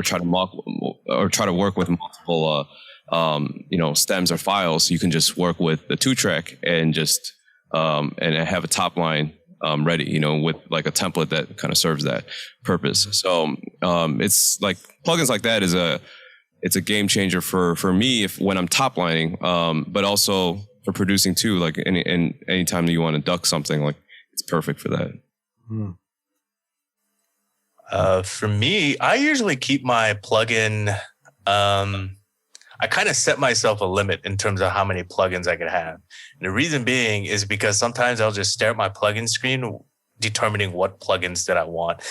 try to work with multiple stems or files. You can just work with the 2-track and just and have a top line ready, with like a template that kind of serves that purpose. So it's like plugins like that it's a game changer for me when I'm top lining, but also for producing too. Like anytime that you want to duck something, like it's perfect for that. Hmm. For me, I usually keep my plugin. I kind of set myself a limit in terms of how many plugins I could have. And the reason being is because sometimes I'll just stare at my plugin screen, determining what plugins that I want.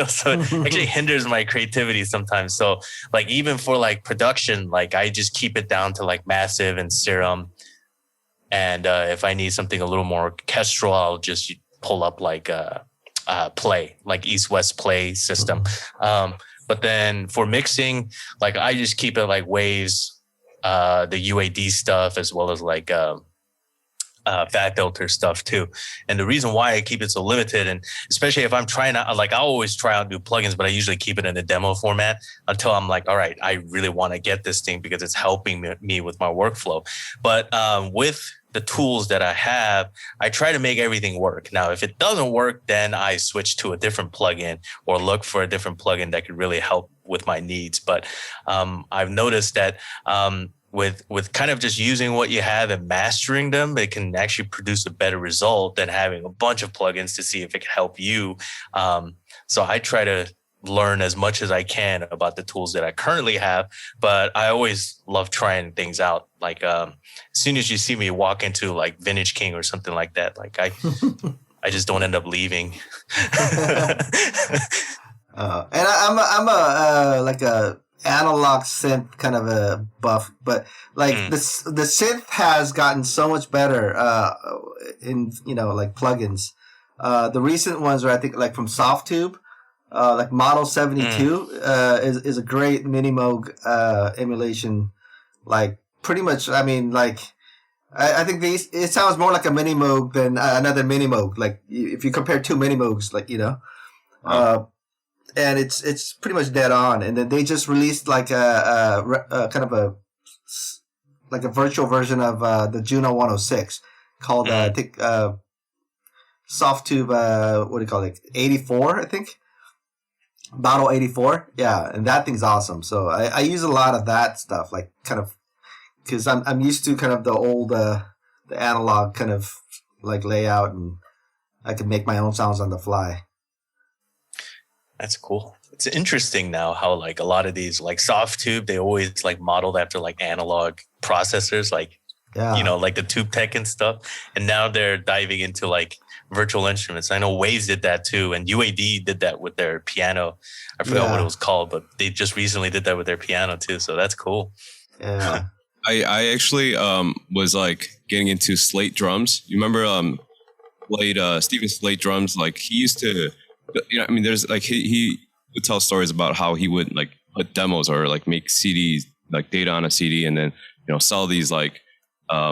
So it actually hinders my creativity sometimes. So like even for like production, like I just keep it down to like Massive and Serum. And if I need something a little more orchestral, I'll just pull up like Play, like East West Play system. But then for mixing, like I just keep it like Waves, the UAD stuff, as well as like Fat Filter stuff too. And the reason why I keep it so limited, and especially if I'm trying to, like, I always try out new plugins, but I usually keep it in a demo format until I'm like, all right, I really want to get this thing because it's helping me with my workflow. But with the tools that I have, I try to make everything work. Now, if it doesn't work, then I switch to a different plugin or look for a different plugin that could really help with my needs. But I've noticed that with kind of just using what you have and mastering them, it can actually produce a better result than having a bunch of plugins to see if it can help you. So I try to learn as much as I can about the tools that I currently have, but I always love trying things out. Like as soon as you see me walk into like Vintage King or something like that, like I just don't end up leaving. And I'm a like a analog synth kind of a buff, but like the synth has gotten so much better in like plugins. The recent ones are, I think, like from Softtube, like Model 72 is a great Minimoog emulation. Like pretty much, I mean, like I think it sounds more like a Minimoog than another Minimoog. Like if you compare two Minimoogs, like and it's pretty much dead on. And then they just released like a kind of a virtual version of the Juno 106 called I think Softtube what do you call it, 84, I think. Battle 84, yeah, and that thing's awesome. So I use a lot of that stuff, like kind of, because I'm used to kind of the old the analog kind of like layout, and I can make my own sounds on the fly. That's cool. It's interesting now how like a lot of these like Softtube, they always like modeled after like analog processors, like like the Tube Tech and stuff, and now they're diving into like virtual instruments. I know Waves did that too, and UAD did that with their piano. I forgot what it was called, but they just recently did that with their piano too. So that's cool. Yeah. I actually was like getting into Slate drums. You remember played Steven Slate drums? Like he used to, I mean, there's like he would tell stories about how he would like put demos or like make CDs, like data on a CD, and then sell these like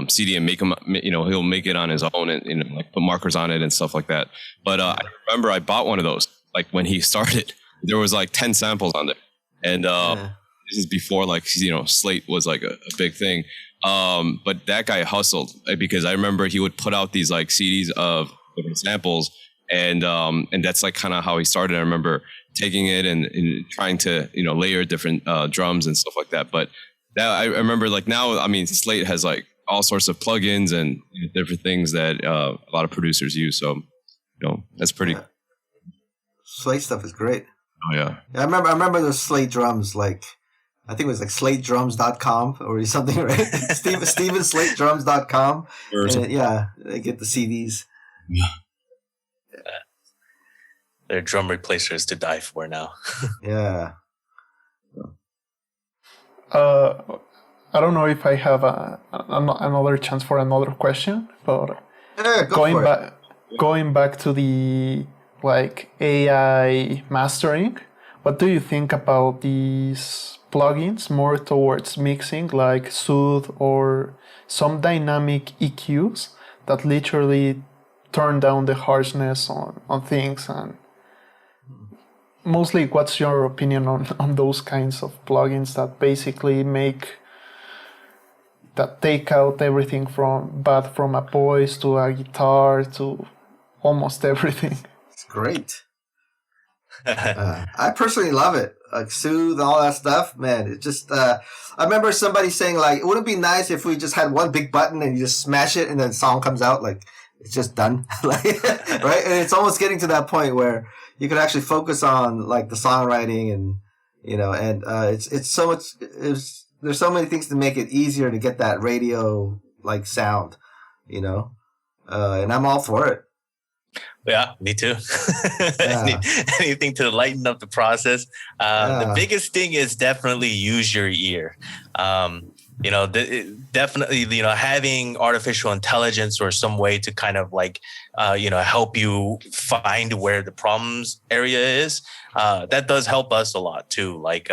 CD and make them, he'll make it on his own and like put markers on it and stuff like that. But I remember I bought one of those, like when he started, there was like 10 samples on there. And this is before like, Slate was like a big thing. But that guy hustled because I remember he would put out these like CDs of different samples. And that's like kind of how he started. I remember taking it and trying to, layer different drums and stuff like that. But that I remember like now, I mean, Slate has like all sorts of plugins and different things that a lot of producers use. So, that's pretty. Yeah. Slate stuff is great. Oh yeah. I remember those Slate drums. Like, I think it was like SlateDrums.com or something, right? StevenSlateDrums.com. And yeah, they get the CDs. Yeah. They're drum replacers to die for now. Yeah. I don't know if I have another chance for another question, but going back to the like AI mastering, what do you think about these plugins more towards mixing, like Soothe or some dynamic EQs that literally turn down the harshness on things? And mostly, what's your opinion on those kinds of plugins that basically take out everything from a voice to a guitar to almost everything? It's great. I personally love it. Like Soothe, all that stuff, man. It just, I remember somebody saying like, it wouldn't be nice if we just had one big button and you just smash it and then the song comes out like it's just done, like, right? And it's almost getting to that point where you can actually focus on like the songwriting and it's so much. There's so many things to make it easier to get that radio like sound, and I'm all for it. Yeah, me too. Anything to lighten up the process. The biggest thing is definitely use your ear. Definitely, having artificial intelligence or some way to kind of like, help you find where the problems area is. That does help us a lot too. Like,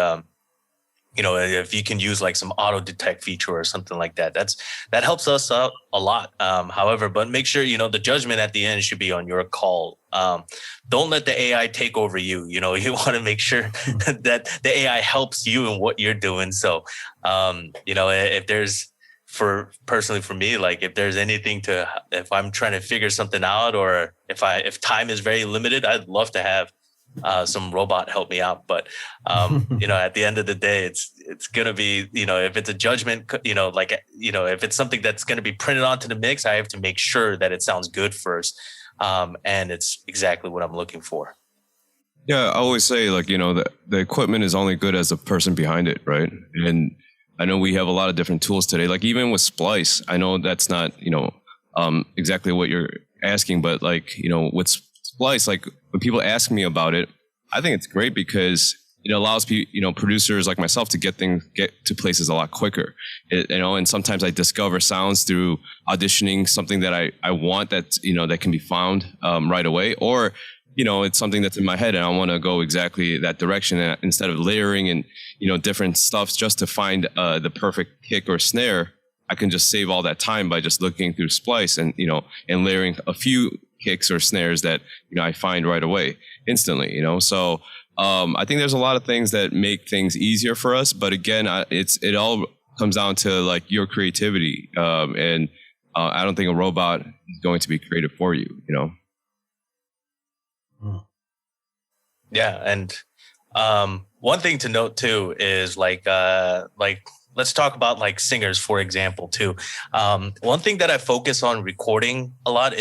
if you can use like some auto detect feature or something like that, that helps us out a lot. However, but make sure, the judgment at the end should be on your call. Don't let the AI take over you. You want to make sure that the AI helps you in what you're doing. So, if there's personally for me, like if there's anything if I'm trying to figure something out or if time is very limited, I'd love to have some robot help me out. But, at the end of the day, it's going to be, if it's a judgment, if it's something that's going to be printed onto the mix, I have to make sure that it sounds good first. And it's exactly what I'm looking for. Yeah, I always say like, the equipment is only good as the person behind it, right? And I know we have a lot of different tools today, like even with Splice, I know that's not, exactly what you're asking, but like, with Splice, like when people ask me about it, I think it's great because it allows people, producers like myself to get to places a lot quicker. And sometimes I discover sounds through auditioning something that I want that that can be found right away, or it's something that's in my head and I want to go exactly that direction. And instead of layering and different stuff just to find the perfect kick or snare, I can just save all that time by just looking through Splice and and layering a few kicks or snares that I find right away instantly. So I think there's a lot of things that make things easier for us, but again, it all comes down to like your creativity, and I don't think a robot is going to be creative for you. Yeah, and one thing to note too is like let's talk about like singers, for example, too. One thing that I focus on recording a lot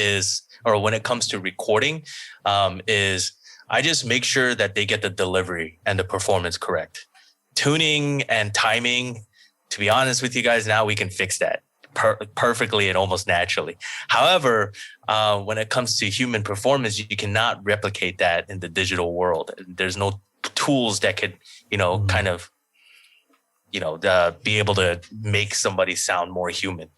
or when it comes to recording, is I just make sure that they get the delivery and the performance correct. Tuning and timing, to be honest with you guys, now we can fix that perfectly and almost naturally. However, when it comes to human performance, you cannot replicate that in the digital world. There's no tools that could, kind of, be able to make somebody sound more human,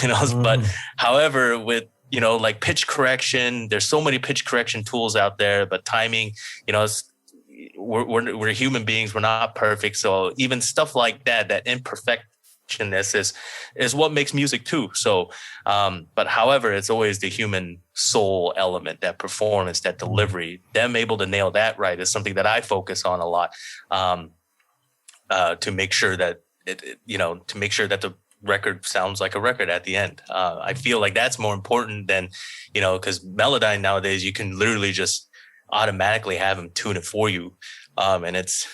But however, with like pitch correction, there's so many pitch correction tools out there, but timing, we're human beings. We're not perfect. So even stuff like that imperfectionness is what makes music too. So, but however, it's always the human soul element, that performance, that delivery, them able to nail that right is something that I focus on a lot, to make sure that to make sure that the record sounds like a record at the end. I feel like that's more important than, because Melodyne nowadays, you can literally just automatically have them tune it for you. And it's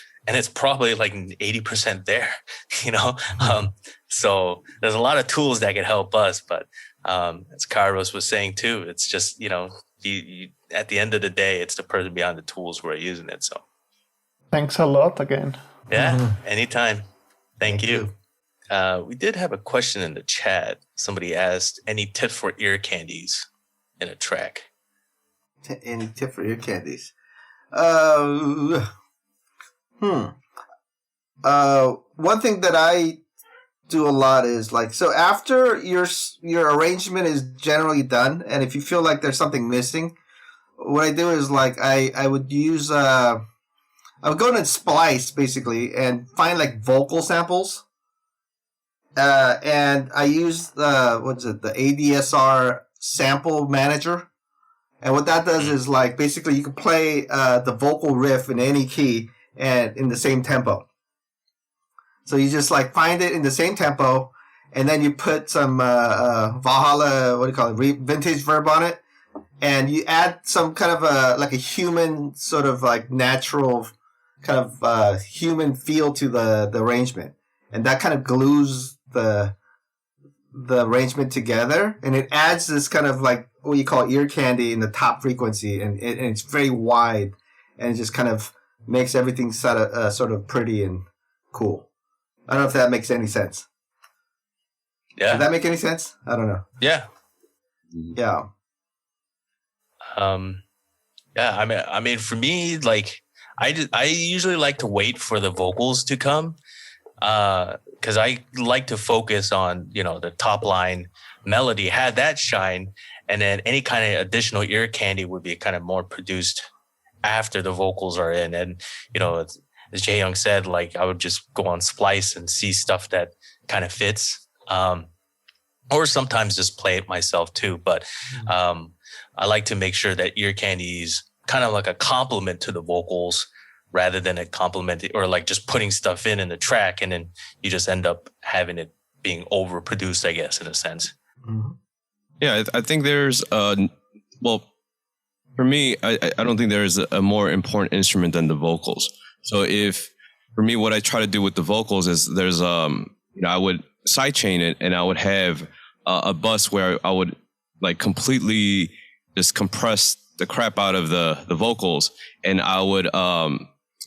probably like 80% there, so there's a lot of tools that can help us, but, as Kairos was saying too, it's just, you at the end of the day, it's the person behind the tools who are using it. So thanks a lot again. Yeah, anytime. Thank you. We did have a question in the chat. Somebody asked, any tips for ear candies in a track? Any tip for ear candies? One thing that I do a lot is like, so after your arrangement is generally done, and if you feel like there's something missing, what I do is like I would use I would go into Splice basically and find like vocal samples. And I use the ADSR sample manager. And what that does is like basically you can play the vocal riff in any key and in the same tempo. So you just like find it in the same tempo, and then you put some Valhalla, vintage verb on it, and you add some kind of like a human sort of like natural kind of human feel to the arrangement, and that kind of glues the arrangement together, and it adds this kind of like what you call ear candy in the top frequency, and it's very wide, and it just kind of makes everything sort of pretty and cool. I don't know if that makes any sense. Yeah. Does that make any sense? I don't know. Yeah. Yeah. Yeah. I mean, for me, like, I usually like to wait for the vocals to come, because I like to focus on, you know, the top line melody, had that shine, and then any kind of additional ear candy would be kind of more produced after the vocals are in. And, you know, as Jae Young said, like, I would just go on Splice and see stuff that kind of fits, or sometimes just play it myself too. But I like to make sure that ear candy is kind of like a complement to the vocals, rather than a compliment, or like just putting stuff in the track, and then you just end up having it being overproduced, I guess, in a sense. Mm-hmm. Yeah, I think there's well, for me, I don't think there's a more important instrument than the vocals. So for me, what I try to do with the vocals is there's you know, I would sidechain it, and I would have a bus where I would like completely just compress the crap out of the vocals, and I would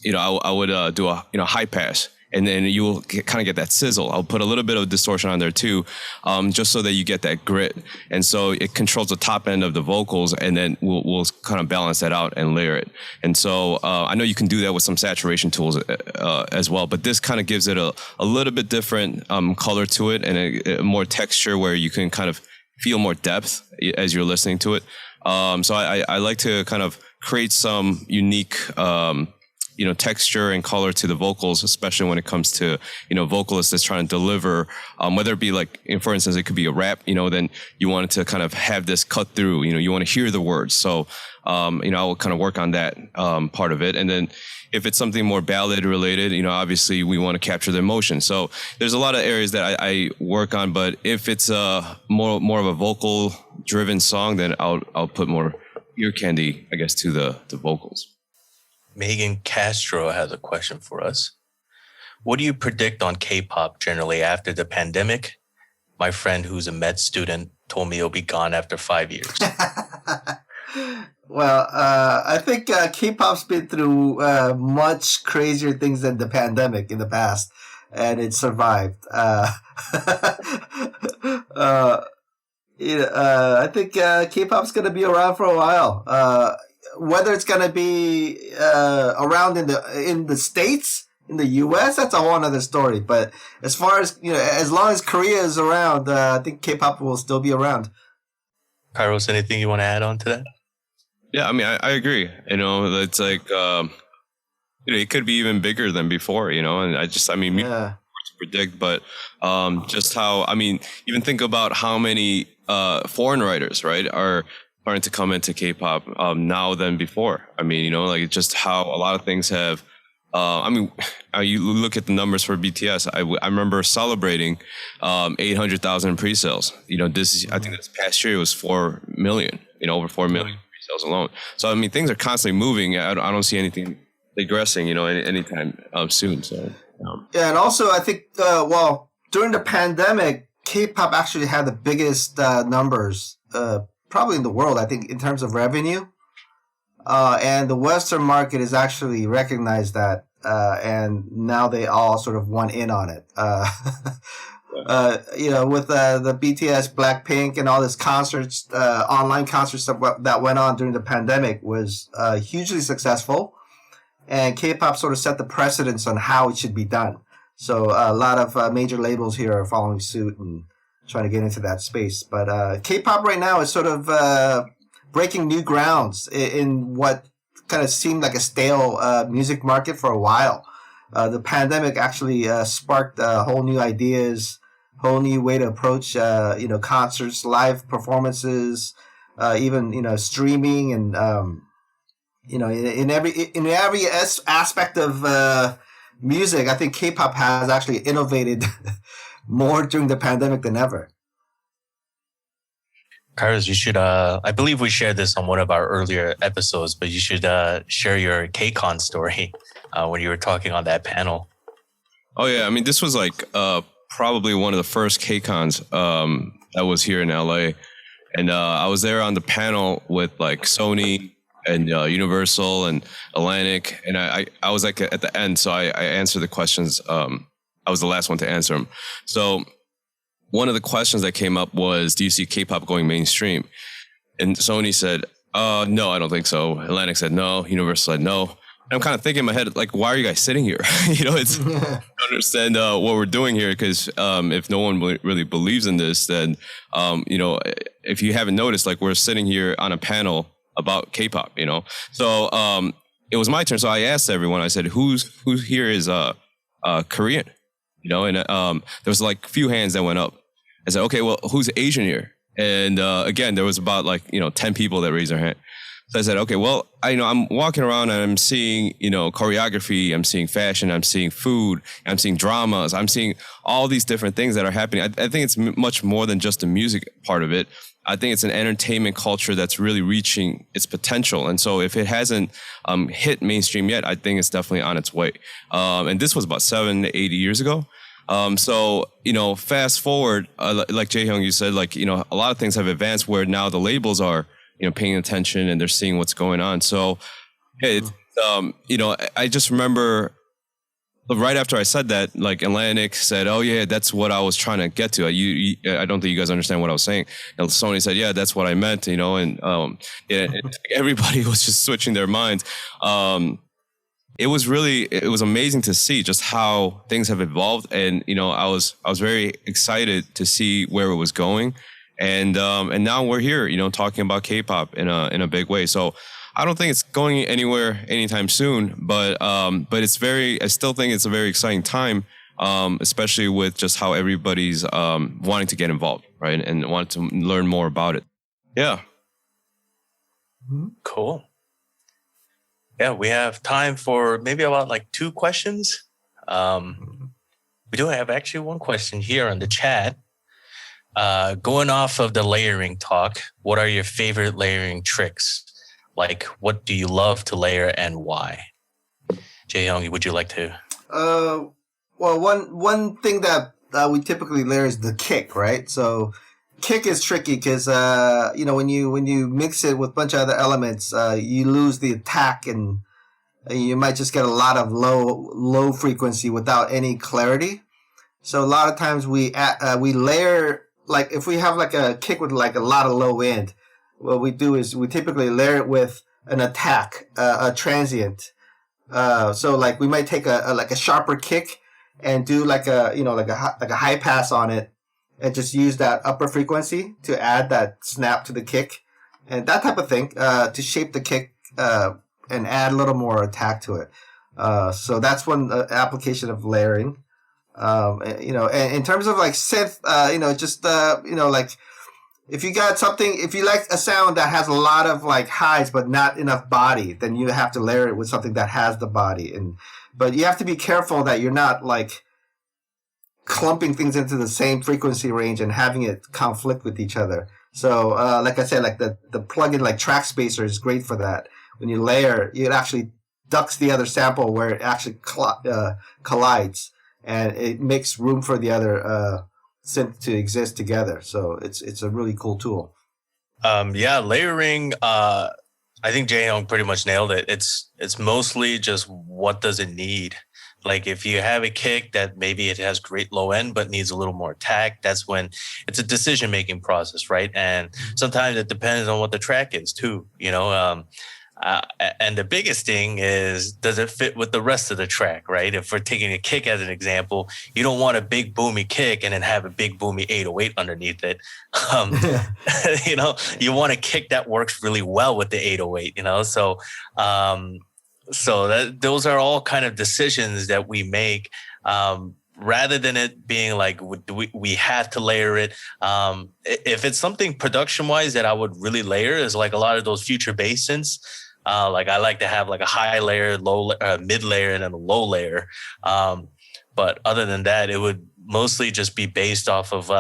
you know, I would do a, you know, high pass, and then you will kind of get that sizzle. I'll put a little bit of distortion on there too, just so that you get that grit. And so it controls the top end of the vocals, and then we'll kind of balance that out and layer it. And so I know you can do that with some saturation tools as well, but this kind of gives it a little bit different color to it, and a more texture where you can kind of feel more depth as you're listening to it. So I like to kind of create some unique you know, texture and color to the vocals, especially when it comes to, you know, vocalists that's trying to deliver, whether it be like, for instance, it could be a rap, you know, then you want it to kind of have this cut through, you know, you want to hear the words. So, you know, I will kind of work on that part of it. And then if it's something more ballad related, you know, obviously we want to capture the emotion. So there's a lot of areas that I work on, but if it's more of a vocal driven song, then I'll put more ear candy, I guess, to the vocals. Megan Castro has a question for us. What do you predict on K-pop generally after the pandemic? My friend who's a med student told me it'll be gone after 5 years. Well, I think K-pop's been through much crazier things than the pandemic in the past, and it survived. I think K-pop's going to be around for a while. Whether it's going to be around in the States, in the US, that's a whole other story. But as far as, you know, as long as Korea is around, I think K-pop will still be around. Kairos, anything you want to add on to that? Yeah, I mean, I agree. You know, it's like, you know, it could be even bigger than before, you know, and Yeah. hard to predict, but just how, I mean, even think about how many foreign writers, right, are starting to come into K-pop now than before. I mean, you know, like just how a lot of things have, I mean, you look at the numbers for BTS. I remember celebrating 800,000 pre-sales. You know, I think this past year it was 4 million, you know, over 4 million pre-sales alone. So, I mean, things are constantly moving. I don't see anything digressing, you know, anytime soon. So, Yeah, and also I think, well, during the pandemic, K-pop actually had the biggest numbers probably in the world, I think, in terms of revenue. And the Western market has actually recognized that, and now they all sort of want in on it. You know, with the BTS, Blackpink, and all this concerts, online concerts that went on during the pandemic was hugely successful. And K-pop sort of set the precedence on how it should be done. So a lot of major labels here are following suit and trying to get into that space. But K-pop right now is sort of breaking new grounds in what kind of seemed like a stale music market for a while. The pandemic actually sparked whole new ideas, whole new way to approach you know, concerts, live performances, even, you know, streaming, and you know, in every aspect of music. I think K-pop has actually innovated more during the pandemic than ever. Kairos, you should, I believe we shared this on one of our earlier episodes, but you should share your KCON story when you were talking on that panel. oh yeah, I mean, this was like probably one of the first KCONs that was here in LA. And I was there on the panel with like Sony and Universal and Atlantic, and I was like at the end, so I answered the questions. I was the last one to answer them. So one of the questions that came up was, do you see K-pop going mainstream? And Sony said, no, I don't think so. Atlantic said no. Universal said no. And I'm kind of thinking in my head, like, why are you guys sitting here? It's I don't understand what we're doing here, because if no one really believes in this, then if you haven't noticed, like, we're sitting here on a panel about K-pop. So it was my turn. So I asked everyone. I said, who here is Korean? And there was like a few hands that went up. I said, okay, well, who's Asian here? And again, there was about 10 people that raised their hand. So I said, okay, well, I'm walking around and I'm seeing, choreography, I'm seeing fashion, I'm seeing food, I'm seeing dramas, I'm seeing all these different things that are happening. I think it's much more than just the music part of it. I think it's an entertainment culture that's really reaching its potential. And so if it hasn't hit mainstream yet, I think it's definitely on its way. And this was about 7 to 8 years ago. So, fast forward, like Jae-hyung, you said, a lot of things have advanced where now the labels are, paying attention and they're seeing what's going on. So, it's, I just remember right after I said that, like Atlantic said, oh yeah, that's what I was trying to get to. I don't think you guys understand what I was saying. And Sony said, yeah, that's what I meant, and everybody was just switching their minds. It was amazing to see just how things have evolved. And, I was very excited to see where it was going. And now we're here, talking about K-pop in a big way. So I don't think it's going anywhere anytime soon, but I still think it's a very exciting time, especially with just how everybody's wanting to get involved, right? And want to learn more about it. Yeah. Cool. Yeah, we have time for maybe about 2 questions. We do have actually one question here on the chat. Going off of the layering talk, what are your favorite layering tricks? Like, what do you love to layer and why? Jae-hyung, would you like to? Well, one thing that we typically layer is the kick, right? So kick is tricky because when you mix it with a bunch of other elements, you lose the attack, and you might just get a lot of low frequency without any clarity. So a lot of times we layer, like if we have like a kick with like a lot of low end, what we do is we typically layer it with an attack, a transient. So like we might take a sharper kick and do like a high pass on it, and just use that upper frequency to add that snap to the kick, and that type of thing to shape the kick and add a little more attack to it. So that's one application of layering. And in terms of like synth, like if you got something, if you like a sound that has a lot of like highs but not enough body, then you have to layer it with something that has the body. But you have to be careful that you're not like clumping things into the same frequency range and having it conflict with each other. So, like I said, like the plugin like Track Spacer is great for that. When you layer, it actually ducks the other sample where it actually collides, and it makes room for the other synth to exist together. So it's a really cool tool. Layering. I think Jae-hyung pretty much nailed it. It's mostly just what does it need. Like if you have a kick that maybe it has great low end but needs a little more attack, that's when it's a decision making process, right? And sometimes it depends on what the track is too, and the biggest thing is, does it fit with the rest of the track, right? If we're taking a kick as an example, you don't want a big boomy kick and then have a big boomy 808 underneath it. You want a kick that works really well with the 808, So those are all kind of decisions that we make, rather than it being like we have to layer it. If it's something production wise that I would really layer is like a lot of those future bass synths. Like I like to have like a high layer, mid layer, and then a low layer. But other than that, it would mostly just be based off of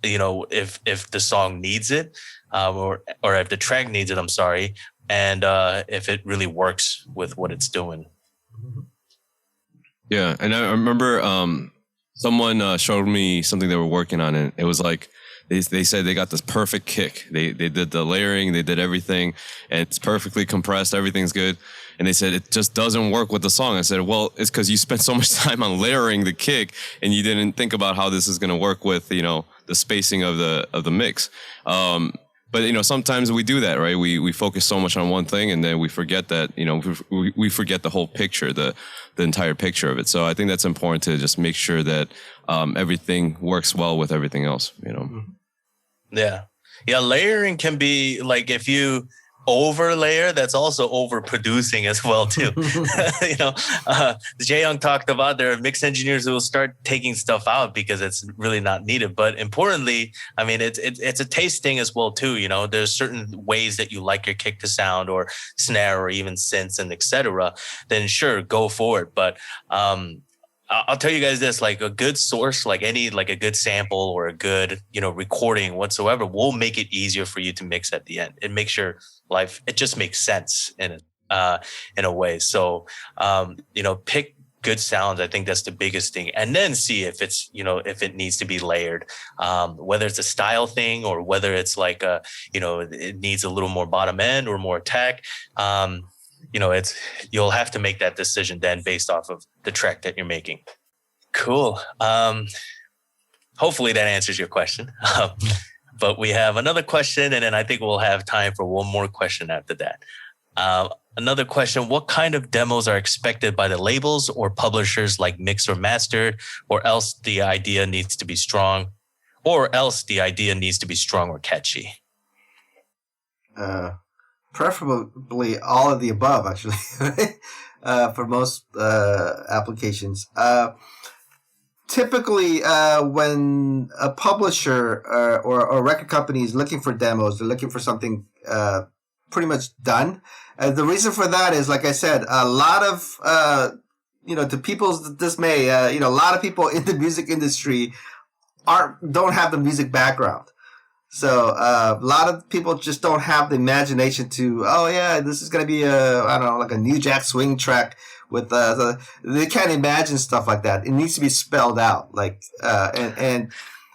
if the song needs it, or if the track needs it. I'm sorry. And if it really works with what it's doing. Yeah, and I remember someone showed me something they were working on, and it was like they said they got this perfect kick. They did the layering, they did everything, and it's perfectly compressed. Everything's good. And they said it just doesn't work with the song. I said, well, it's because you spent so much time on layering the kick, and you didn't think about how this is going to work with the spacing of the mix. But sometimes we do that, right? We focus so much on one thing, and then we forget that we forget the whole picture, the entire picture of it. So I think that's important to just make sure that everything works well with everything else. Yeah. Layering can be like if you over layer, that's also overproducing as well too. Jae Young talked about there are mix engineers who will start taking stuff out because it's really not needed. But importantly, I mean, it's a taste thing as well too. There's certain ways that you like your kick to sound or snare or even synths and etc. Then sure, go for it. But I'll tell you guys this, like a good source, like a good sample or a good, recording whatsoever will make it easier for you to mix at the end. It makes your life, it just makes sense in a way. So, pick good sounds. I think that's the biggest thing. And then see if it's, if it needs to be layered, whether it's a style thing or whether it's like, it needs a little more bottom end or more attack. You'll have to make that decision then based off of the track that you're making. Cool. Hopefully that answers your question. But we have another question, and then I think we'll have time for one more question after that. Another question: what kind of demos are expected by the labels or publishers like Mix or Master, or else the idea needs to be strong or catchy? Preferably all of the above, actually, for most applications. Typically, when a publisher or a record company is looking for demos, they're looking for something pretty much done. The reason for that is, like I said, a lot of, to people's dismay, a lot of people in the music industry don't have the music background. So a lot of people just don't have the imagination to, this is going to be like a New Jack Swing track with they can't imagine stuff like that. It needs to be spelled out, like and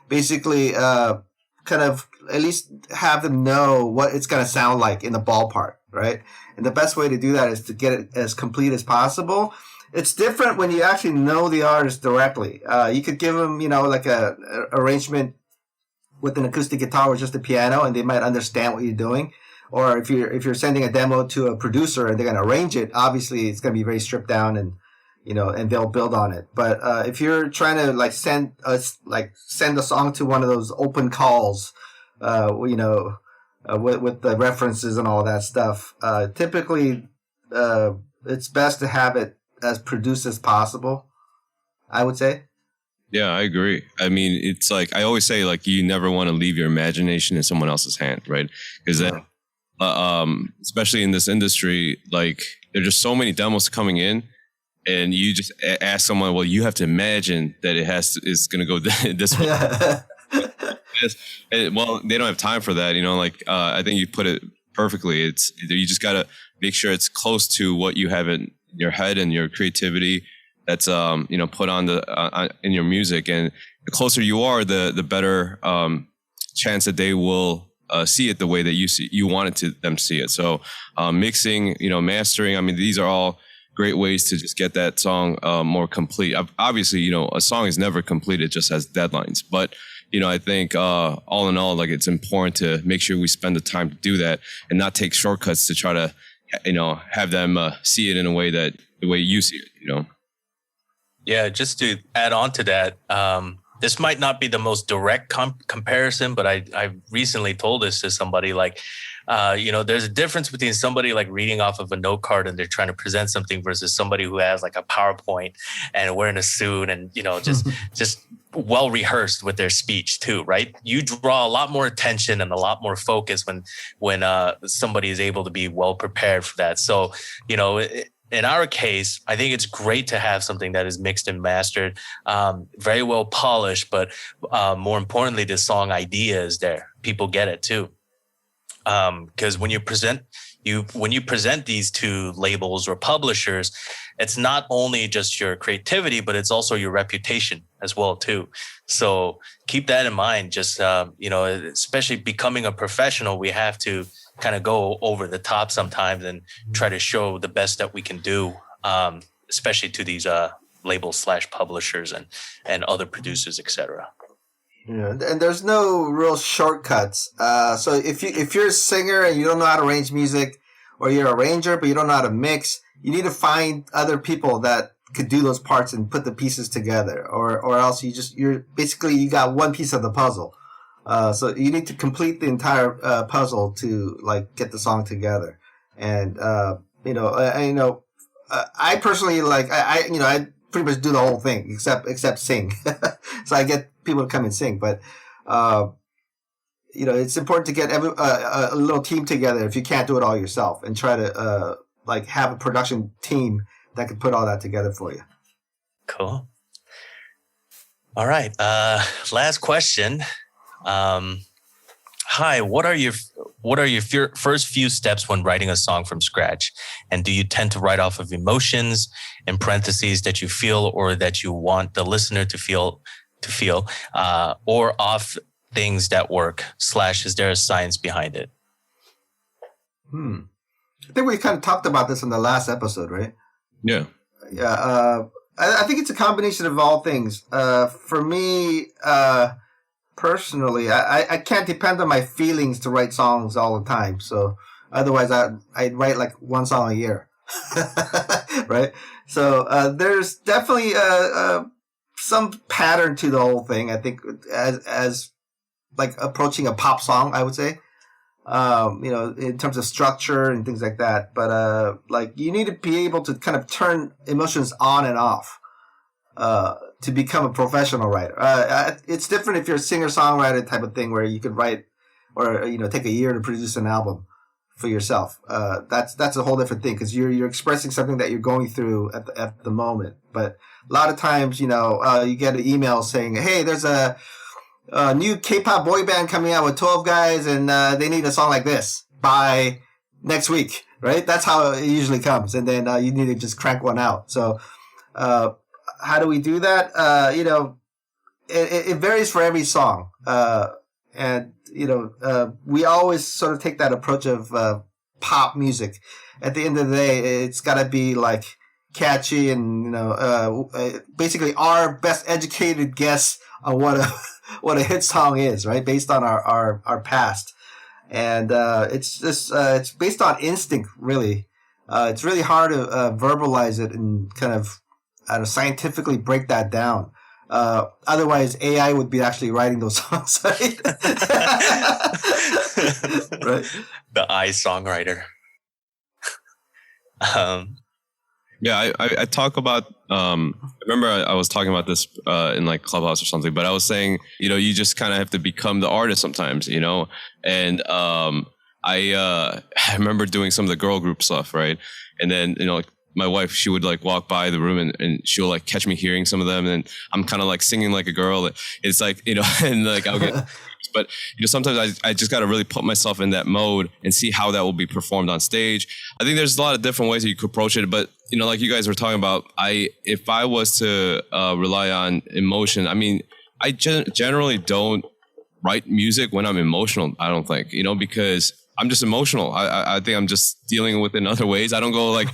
basically kind of at least have them know what it's going to sound like in the ballpark, right? And the best way to do that is to get it as complete as possible. It's different when you actually know the artist directly. You could give them, like a arrangement with an acoustic guitar or just a piano, and they might understand what you're doing. Or if you're sending a demo to a producer and they're going to arrange it, obviously it's going to be very stripped down, and and they'll build on it. But if you're trying to send a song to one of those open calls, with the references and all that stuff, typically it's best to have it as produced as possible, I would say. Yeah, I agree. I mean, it's like I always say, like, you never want to leave your imagination in someone else's hand, right? Because then, especially in this industry, like there's just so many demos coming in, and you just ask someone, well, you have to imagine that it's going to go this way. Well, they don't have time for that, I think you put it perfectly. You just got to make sure it's close to what you have in your head and your creativity that's put on in your music, and the closer you are, the better chance that they will see it the way that you wanted them to see it. So mixing, mastering, I mean, these are all great ways to just get that song more complete. Obviously, a song is never complete; it just has deadlines. But I think all in all, like, it's important to make sure we spend the time to do that and not take shortcuts to try to have them see it in a way the way you see it. Yeah, just to add on to that, this might not be the most direct comparison, but I recently told this to somebody, like, there's a difference between somebody like reading off of a note card and they're trying to present something versus somebody who has like a PowerPoint and wearing a suit and, just well rehearsed with their speech too, right? You draw a lot more attention and a lot more focus when somebody is able to be well prepared for that. So, in our case, I think it's great to have something that is mixed and mastered, very well polished, but more importantly, the song idea is there. People get it too. Because when you present when you present these to labels or publishers, it's not only just your creativity, but it's also your reputation as well too. So keep that in mind. Just especially becoming a professional, we have to kind of go over the top sometimes and try to show the best that we can do, especially to these labels / publishers and other producers, etc. Yeah, and there's no real shortcuts. So if you're a singer and you don't know how to arrange music, or you're a arranger but you don't know how to mix, you need to find other people that could do those parts and put the pieces together, or else you got one piece of the puzzle. So you need to complete the entire puzzle to like get the song together. And I personally I pretty much do the whole thing except sing. So I get people to come and sing, but it's important to get a little team together if you can't do it all yourself, and try to have a production team that can put all that together for you. Cool. All right. Last question. Hi, what are your first few steps when writing a song from scratch? And do you tend to write off of emotions, in parentheses, that you feel or that you want the listener to feel, or off things that work / is there a science behind it? I think we kind of talked about this in the last episode, right? Yeah. Yeah. I think it's a combination of all things. For me, personally, I can't depend on my feelings to write songs all the time. So otherwise, I'd write like one song a year, right? So there's definitely some pattern to the whole thing. I think as like approaching a pop song, I would say, in terms of structure and things like that. But you need to be able to kind of turn emotions on and off to become a professional writer. It's different if you're a singer-songwriter type of thing where you could write or take a year to produce an album for yourself. That's a whole different thing, because you're expressing something that you're going through at the moment. But a lot of times, you get an email saying, "Hey, there's a new K-pop boy band coming out with 12 guys, and they need a song like this by next week," right? That's how it usually comes, and then you need to just crank one out. So how do we do that? It varies for every song, and we always sort of take that approach of pop music. At the end of the day, it's got to be like catchy and basically our best educated guess on what a hit song is, right? Based on our past. And it's just it's based on instinct, really. It's really hard to verbalize it and kind of scientifically break that down. Otherwise, AI would be actually writing those songs, right? Right. The I songwriter. Yeah, I talk about. I remember I was talking about this in like Clubhouse or something, but I was saying, you just kind of have to become the artist sometimes, And I remember doing some of the girl group stuff, right? And then my wife, she would like walk by the room and she'll like catch me hearing some of them, and I'm kind of like singing like a girl. It's like and like I'll get. But sometimes I just got to really put myself in that mode and see how that will be performed on stage. I think there's a lot of different ways that you could approach it, but like you guys were talking about, if I was to rely on emotion, I mean, I generally don't write music when I'm emotional. I don't think, because I'm just emotional. I think I'm just dealing with it in other ways. I don't go like,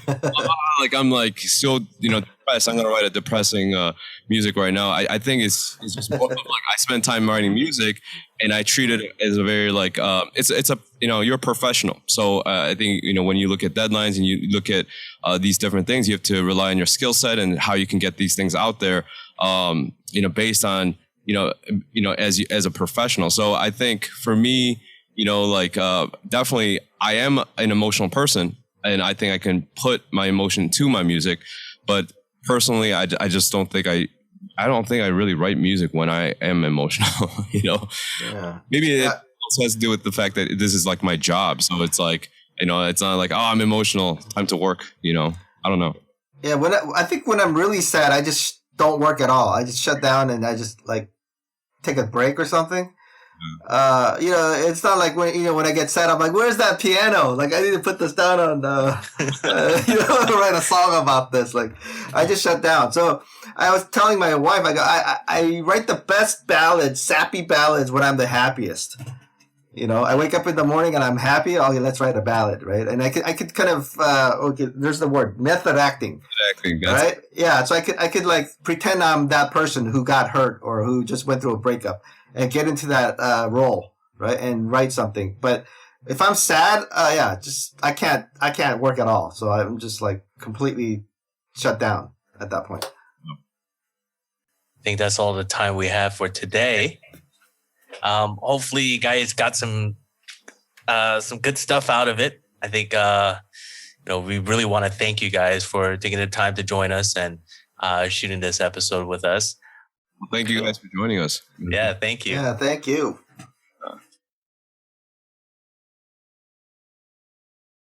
like I'm like so depressed. I'm gonna write a depressing music right now. I think it's just more of like I spend time writing music, and I treat it as a very like it's a you're a professional. So I think when you look at deadlines and you look at these different things, you have to rely on your skill set and how you can get these things out there. Based on as a professional. So I think for me, definitely I am an emotional person, and I think I can put my emotion to my music. But personally, I just don't think I don't think I really write music when I am emotional, Yeah. Maybe it also has to do with the fact that this is like my job. So it's like, it's not like, oh, I'm emotional, time to work, I don't know. Yeah. I think when I'm really sad, I just don't work at all. I just shut down and I just like take a break or something. It's not like when I get sad, I'm like, where's that piano? Like, I need to put this down on write a song about this. Like, I just shut down. So I was telling my wife, I write the best ballads, sappy ballads, when I'm the happiest. I wake up in the morning and I'm happy. Okay, let's write a ballad, right? And I could kind of there's the word, method acting. Right? Yeah. So I could like pretend I'm that person who got hurt or who just went through a breakup and get into that role, right? And write something. But if I'm sad, I can't work at all. So I'm just like completely shut down at that point. I think that's all the time we have for today. Hopefully you guys got some good stuff out of it. I think we really want to thank you guys for taking the time to join us and shooting this episode with us. Thank you guys for joining us. Yeah, thank you. Yeah, thank you.